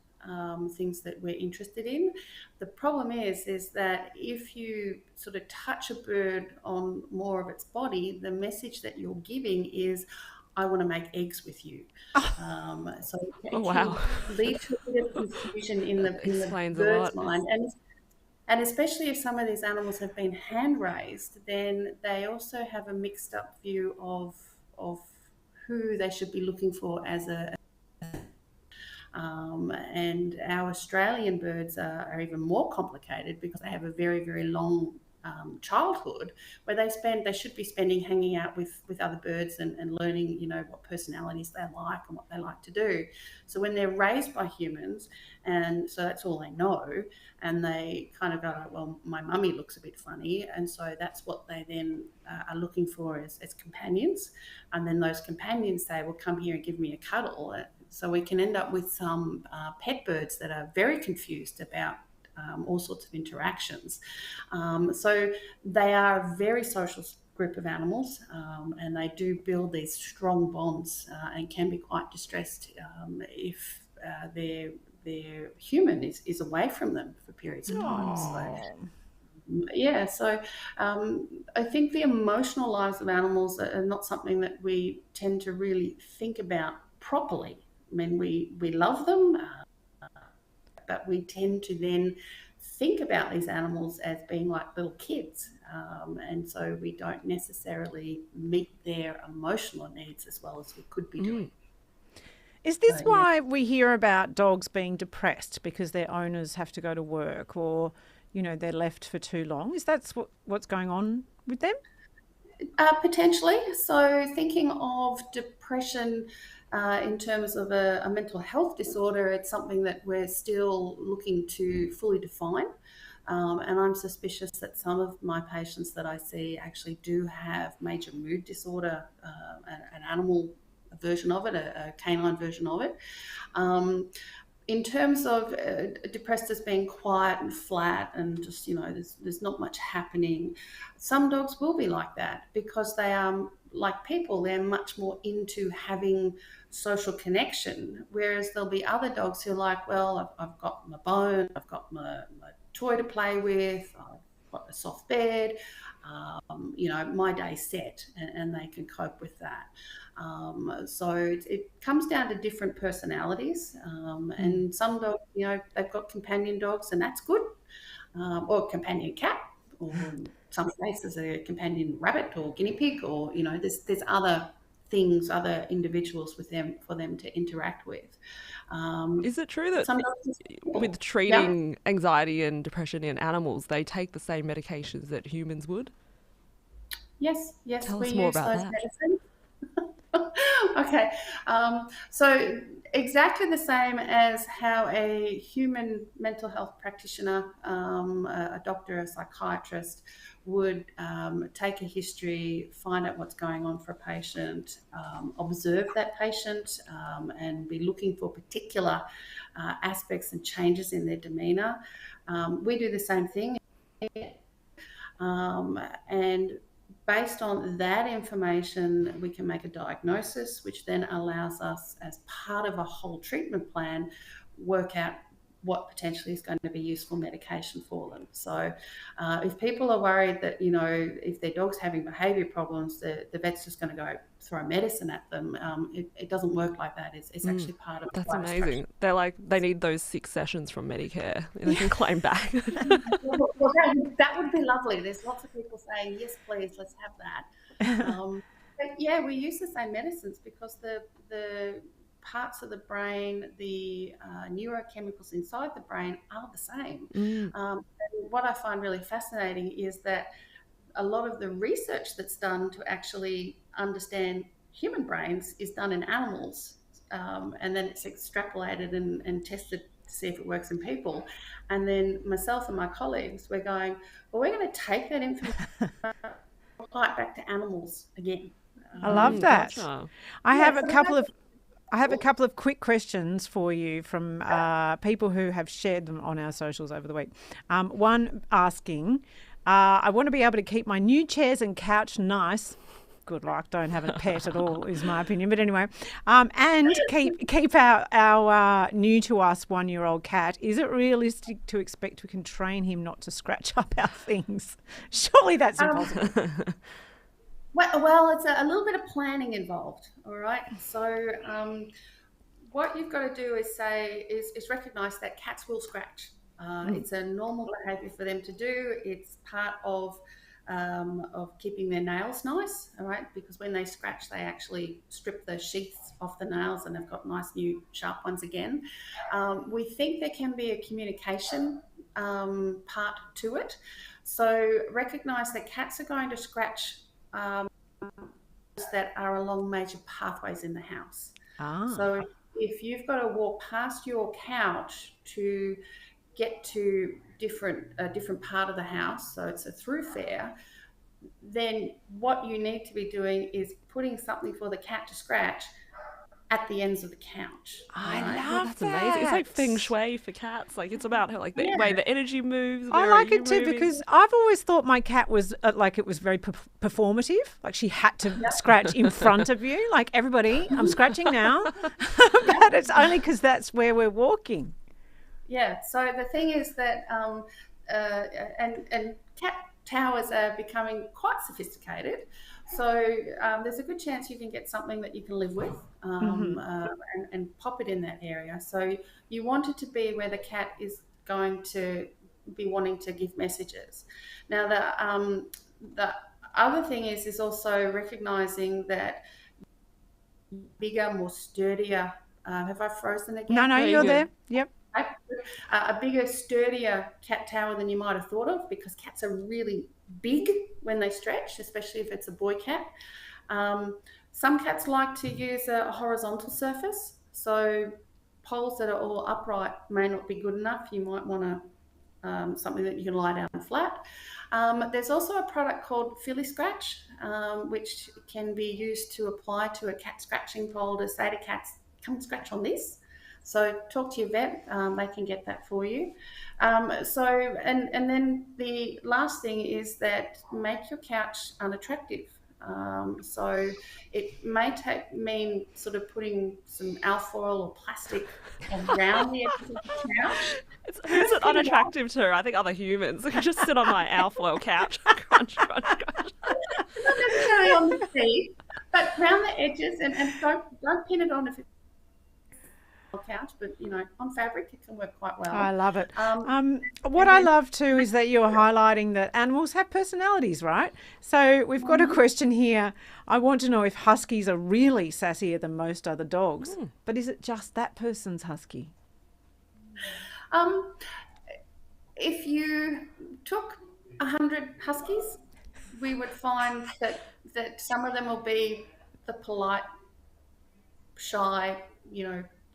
things that we're interested in. The problem is that if you sort of touch a bird on more of its body, the message that you're giving is, I want to make eggs with you. So it wow. can lead to a bit of confusion in the Explains a bird's lot. mind. And especially if some of these animals have been hand raised, then they also have a mixed up view of who they should be looking for as a and our Australian birds are even more complicated because they have a very, very long childhood where they should be spending hanging out with other birds and learning, what personalities they like and what they like to do. So when they're raised by humans, and so that's all they know, and they kind of go like, well, my mummy looks a bit funny, and so that's what they then are looking for as companions. And then those companions say, well, come here and give me a cuddle. So we can end up with some pet birds that are very confused about all sorts of interactions. So they are a very social group of animals, and they do build these strong bonds and can be quite distressed if their human is away from them for periods of time. So I think the emotional lives of animals are not something that we tend to really think about properly. I mean, we love them, but we tend to then think about these animals as being like little kids, and so we don't necessarily meet their emotional needs as well as we could be doing. Is this why we hear about dogs being depressed because their owners have to go to work, or they're left for too long? Is that what's going on with them? Potentially. So thinking of depression in terms of a mental health disorder, it's something that we're still looking to fully define. And I'm suspicious that some of my patients that I see actually do have major mood disorder and animal version of it, a canine version of it. In terms of depressed as being quiet and flat and just, there's not much happening, some dogs will be like that because they are, like people, they're much more into having social connection, whereas there'll be other dogs who are like, well, I've got my bone, I've got my toy to play with, I've got a soft bed, my day's set, and they can cope with that. So it comes down to different personalities, and some dogs, they've got companion dogs, and that's good, or companion cat, or some cases a companion rabbit or guinea pig, or there's other things, other individuals with them for them to interact with. Is it true that some dogs, with treating anxiety and depression in animals, they take the same medications that humans would? Yes, Tell us we more use about those that. medicines. Okay, so exactly the same as how a human mental health practitioner, a doctor, a psychiatrist would take a history, find out what's going on for a patient, observe that patient, and be looking for particular aspects and changes in their demeanour. We do the same thing, and based on that information, we can make a diagnosis, which then allows us, as part of a whole treatment plan, work out what potentially is going to be useful medication for them. So if people are worried that, if their dog's having behaviour problems, the vet's just going to go throw medicine at them, it doesn't work like that. It's actually part of the That's life amazing. structure. They're like, they need those 6 sessions from Medicare and they can claim back. Well, that would be lovely. There's lots of people saying, yes, please, let's have that. But yeah, we use the same medicines because the parts of the brain, the neurochemicals inside the brain are the same. And what I find really fascinating is that a lot of the research that's done to actually understand human brains is done in animals, and then it's extrapolated and tested to see if it works in people. And then myself and my colleagues, we're going, well, we're going to take that information and apply it back to animals again. I love that. Gotcha. I have a couple of quick questions for you from people who have shared them on our socials over the week. One asking, I want to be able to keep my new chairs and couch nice. Good luck. Don't have a pet at all, is my opinion. But anyway, and keep our new to us 1-year-old cat. Is it realistic to expect we can train him not to scratch up our things? Surely that's impossible. Well, it's a little bit of planning involved, all right? So what you've got to do is recognise that cats will scratch. It's a normal behaviour for them to do. It's part of keeping their nails nice, all right? Because when they scratch, they actually strip the sheaths off the nails and they've got nice new sharp ones again. We think there can be a communication part to it. So recognise that cats are going to scratch that are along major pathways in the house. So if you've got to walk past your couch to get to a different part of the house, so it's a thoroughfare, then what you need to be doing is putting something for the cat to scratch at the ends of the couch. I right? love That's amazing. It's like that. feng shui for cats. Like, it's about how, like, the way the energy moves. I where like are it too you moving? because I've always thought my cat was it was very performative. Like she had to scratch in front of you. Like, everybody, I'm scratching now. But it's only because that's where we're walking. Yeah, so the thing is that, and cat towers are becoming quite sophisticated. So there's a good chance you can get something that you can live with and pop it in that area. So you want it to be where the cat is going to be wanting to give messages. Now, the other thing is also recognising that bigger, more sturdier. Have I frozen again? No, you're there. Yep. A bigger, sturdier cat tower than you might have thought of, because cats are really big when they stretch, especially if it's a boy cat. Some cats like to use a horizontal surface, so poles that are all upright may not be good enough. You might want to something that you can lie down flat. There's also a product called Philly Scratch, which can be used to apply to a cat scratching pole to say to cats, come and scratch on this. So talk to your vet, they can get that for you. And then the last thing is that make your couch unattractive. So it may mean sort of putting some alfoil or plastic around the edges of the couch. Who's it unattractive to? I think other humans. I can just sit on my alfoil couch. Crunch, crunch, crunch. Not necessarily on the seat, but around the edges, and don't pin it on if it's couch, but on fabric it can work quite well. I love it. What I love too is that you're highlighting that animals have personalities, right? So we've got a question here. I want to know if huskies are really sassier than most other dogs, but is it just that person's husky? If you took 100 huskies, we would find that some of them will be the polite, shy,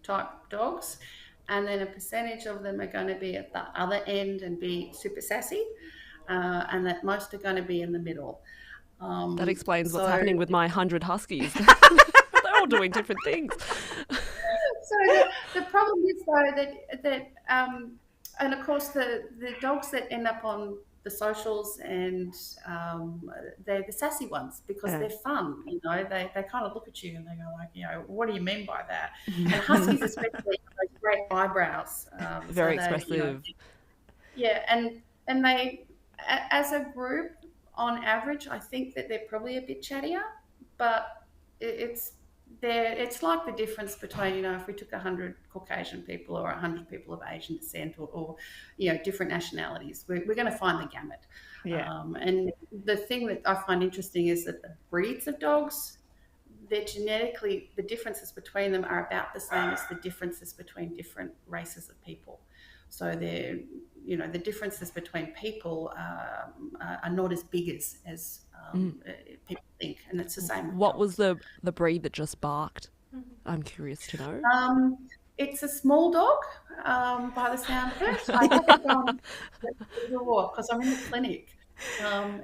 type dogs, and then a percentage of them are going to be at the other end and be super sassy, and that most are going to be in the middle. That explains what's happening with my 100 huskies. They're all doing different things. So the problem is though that and of course the dogs that end up on the socials and they're the sassy ones because they're fun. They kind of look at you and they go like, what do you mean by that? And huskies especially have those great eyebrows. Very expressive. And they, as a group, on average, I think that they're probably a bit chattier, but it's like the difference between, if we took 100 Caucasian people or 100 people of Asian descent or different nationalities, we're going to find the gamut. Yeah. And the thing that I find interesting is that the breeds of dogs, they're genetically, the differences between them are about the same as the differences between different races of people. So they're, the differences between people are not as big as people think, and it's the same. What was the breed that just barked? I'm curious to know. It's a small dog, by the sound of it. I haven't gone to the door because I'm in the clinic.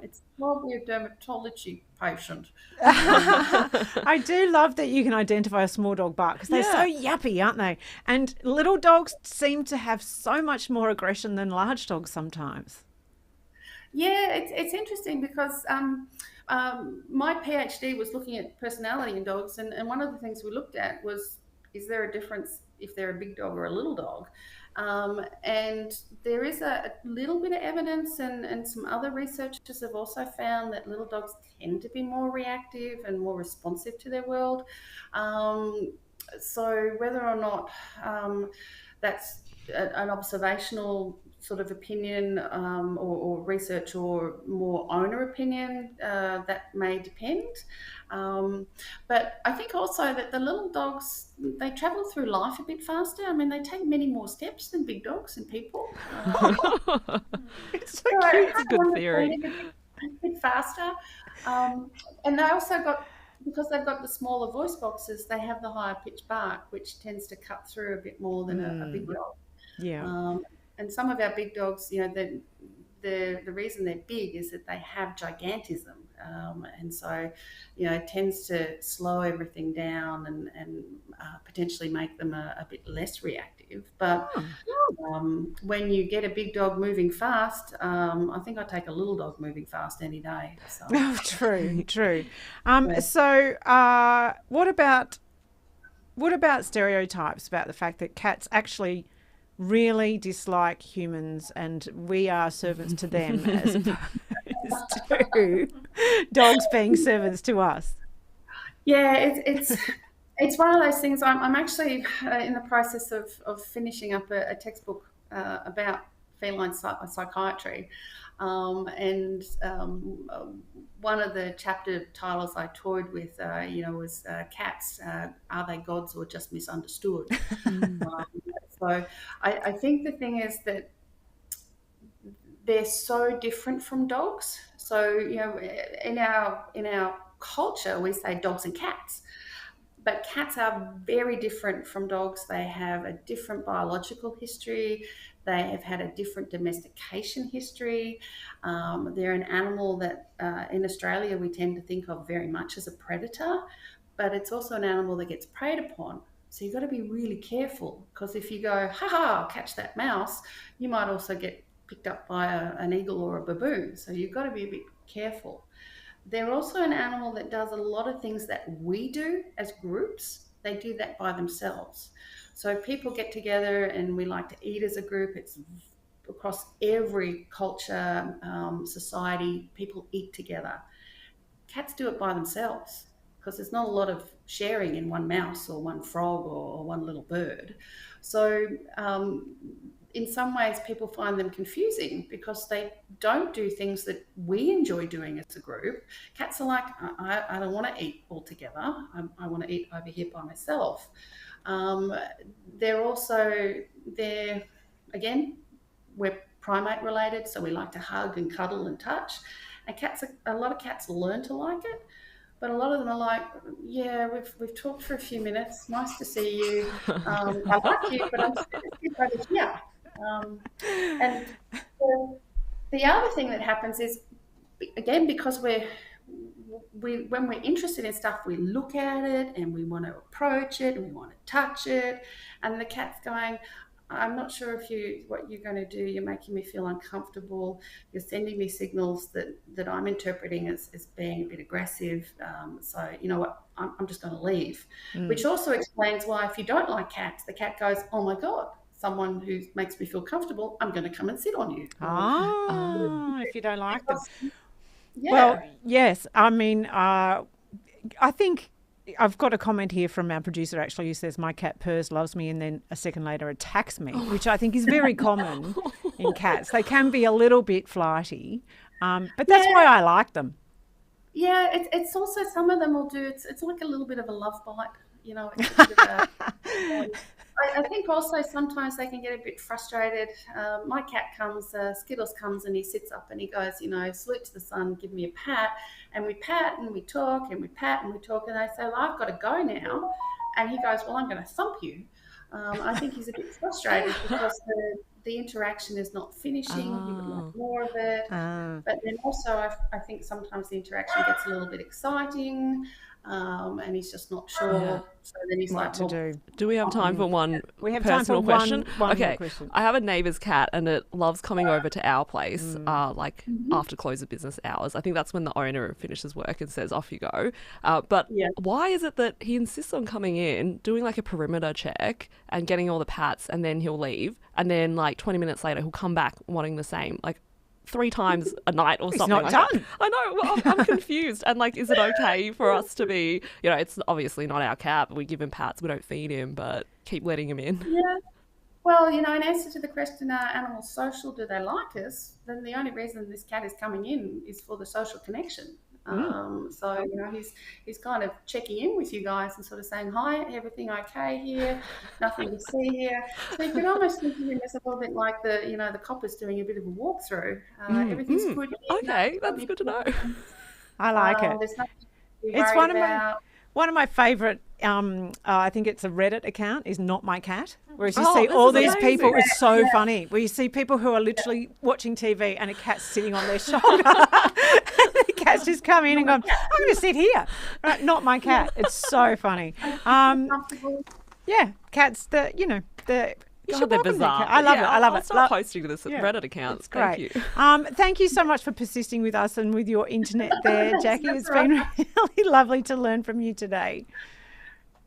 It's probably a dermatology patient. I do love that you can identify a small dog bark because they're so yappy, aren't they? And little dogs seem to have so much more aggression than large dogs sometimes. Yeah, it's interesting because my PhD was looking at personality in dogs, and one of the things we looked at was, is there a difference if they're a big dog or a little dog? And there is a little bit of evidence, and some other researchers have also found that little dogs tend to be more reactive and more responsive to their world. So whether or not that's an observational sort of opinion or research or more owner opinion, that may depend. But I think also that the little dogs, they travel through life a bit faster. I mean, they take many more steps than big dogs and people. It's so cute. It's a good theory. A bit faster. And they also got, because they've got the smaller voice boxes, they have the higher pitch bark, which tends to cut through a bit more than a big dog. Yeah. And some of our big dogs, the reason they're big is that they have gigantism. And so, it tends to slow everything down and potentially make them a bit less reactive. But when you get a big dog moving fast, I think I take a little dog moving fast any day. So. Oh, true. So what about stereotypes about the fact that cats actually really dislike humans and we are servants to them as opposed to dogs being servants to us? Yeah, it's one of those things. I'm actually in the process of finishing up a textbook about feline psychiatry, and one of the chapter titles I toyed with, was cats. Are they gods or just misunderstood? So I think the thing is that they're so different from dogs. So in our culture we say dogs and cats, But cats are very different from dogs. They have a different biological history. They have had a different domestication history. They're an animal that in Australia we tend to think of very much as a predator, but it's also an animal that gets preyed upon. So you've got to be really careful, because if you go, ha ha, I'll catch that mouse, you might also get picked up by an eagle or a baboon. So you've got to be a bit careful. They're also an animal that does a lot of things that we do as groups. They do that by themselves. So people get together and we like to eat as a group. It's across every culture, society, people eat together. Cats do it by themselves because there's not a lot of sharing in one mouse or one frog or one little bird. So in some ways people find them confusing because they don't do things that we enjoy doing as a group. Cats are like, I don't want to eat all together. I want to eat over here by myself. Again, we're primate related, so we like to hug and cuddle and touch. And a lot of cats learn to like it, but a lot of them are like, yeah, we've talked for a few minutes. Nice to see you. I like you, but I'm still over here. And the other thing that happens is, again, because when we're interested in stuff, we look at it and we want to approach it and we want to touch it, and the cat's going, I'm not sure what you're going to do. You're making me feel uncomfortable. You're sending me signals that I'm interpreting as being a bit aggressive. So you know what? I'm just going to leave. Which also explains why, if you don't like cats, the cat goes, oh my God, someone who makes me feel comfortable, I'm going to come and sit on you. If you don't like them. Yeah. Well, yes. I mean, I think I've got a comment here from our producer, actually, who says, my cat purrs, loves me, and then a second later attacks me, which I think is very common in cats. They can be a little bit flighty, but that's why I like them. Yeah, it's also, some of them will do, it's like a little bit of a love bite, you know. It's a bit of I think also sometimes they can get a bit frustrated. My cat comes, Skittles comes, and he sits up and he goes, you know, salute to the sun, give me a pat. And we pat and we talk and we pat and we talk. And I say, well, I've got to go now. And he goes, well, I'm going to thump you. I think he's a bit frustrated because the interaction is not finishing. He would like more of it. But then also I think sometimes the interaction gets a little bit exciting. And he's just not sure. Yeah. So then he's what like, to do we have time for one we have personal time for question? One okay. more question. I have a neighbour's cat and it loves coming over to our place after close of business hours. I think that's when the owner finishes work and says, off you go. But why is it that he insists on coming in, doing like a perimeter check and getting all the pats, and then he'll leave, and then like 20 minutes later he'll come back wanting the same, like 3 times a night or something. He's not done. That. I know. Well, I'm confused. And like, is it okay for us to be, you know, it's obviously not our cat, but we give him pats, we don't feed him, but keep letting him in. Yeah. Well, you know, in answer to the question, are animals social? Do they like us? Then the only reason this cat is coming in is for the social connection. So, you know, he's kind of checking in with you guys and sort of saying, hi, everything okay here? Nothing to see here. So you can almost think of him as a little bit like the coppers doing a bit of a walkthrough. Everything's good here. Okay, that's good to know. I like it. There's nothing to be It's worried about. one of my favourite, I think it's a Reddit account, is Not My Cat. Whereas you see this all is these amazing. people, it's so funny, where you see people who are literally watching TV and a cat's sitting on their shoulder. And the cat's just come in and gone, I'm going to sit here. Right, Not My Cat. It's so funny. Yeah, cats, you should they're welcome their bizarre. cat. I love it. I love I'll it. start posting to this Reddit accounts. Great. Thank you. Thank you so much for persisting with us and with your internet there, Jacqui. It's been really lovely to learn from you today.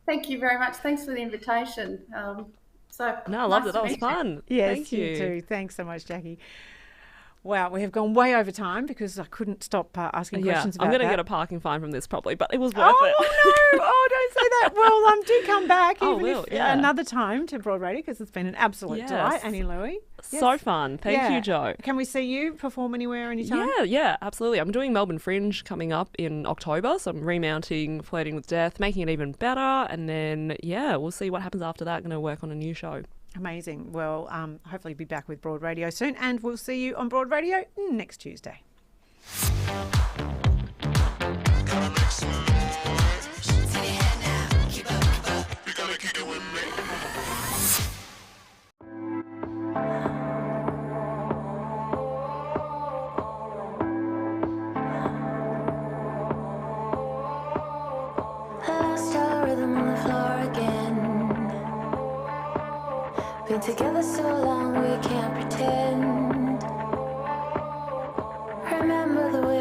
Thank you very much. Thanks for the invitation. I loved it. That was fun. Yes, Thank you too. Thanks so much, Jacqui. Wow, we have gone way over time because I couldn't stop asking questions about that. I'm going to get a parking fine from this probably, but it was worth it. Oh, no. Oh, don't say that. Well, do come back another time to Broad Radio, because it's been an absolute delight, Annie Louey. So fun. Thank you, Jo. Can we see you perform anywhere anytime? Yeah, absolutely. I'm doing Melbourne Fringe coming up in October, so I'm remounting Flirting with Death, making it even better, and then, we'll see what happens after that. I'm going to work on a new show. Amazing. Well, hopefully be back with Broad Radio soon, and we'll see you on Broad Radio next Tuesday. Keep rhythm on the floor again. Been together so long we can't pretend. Remember the way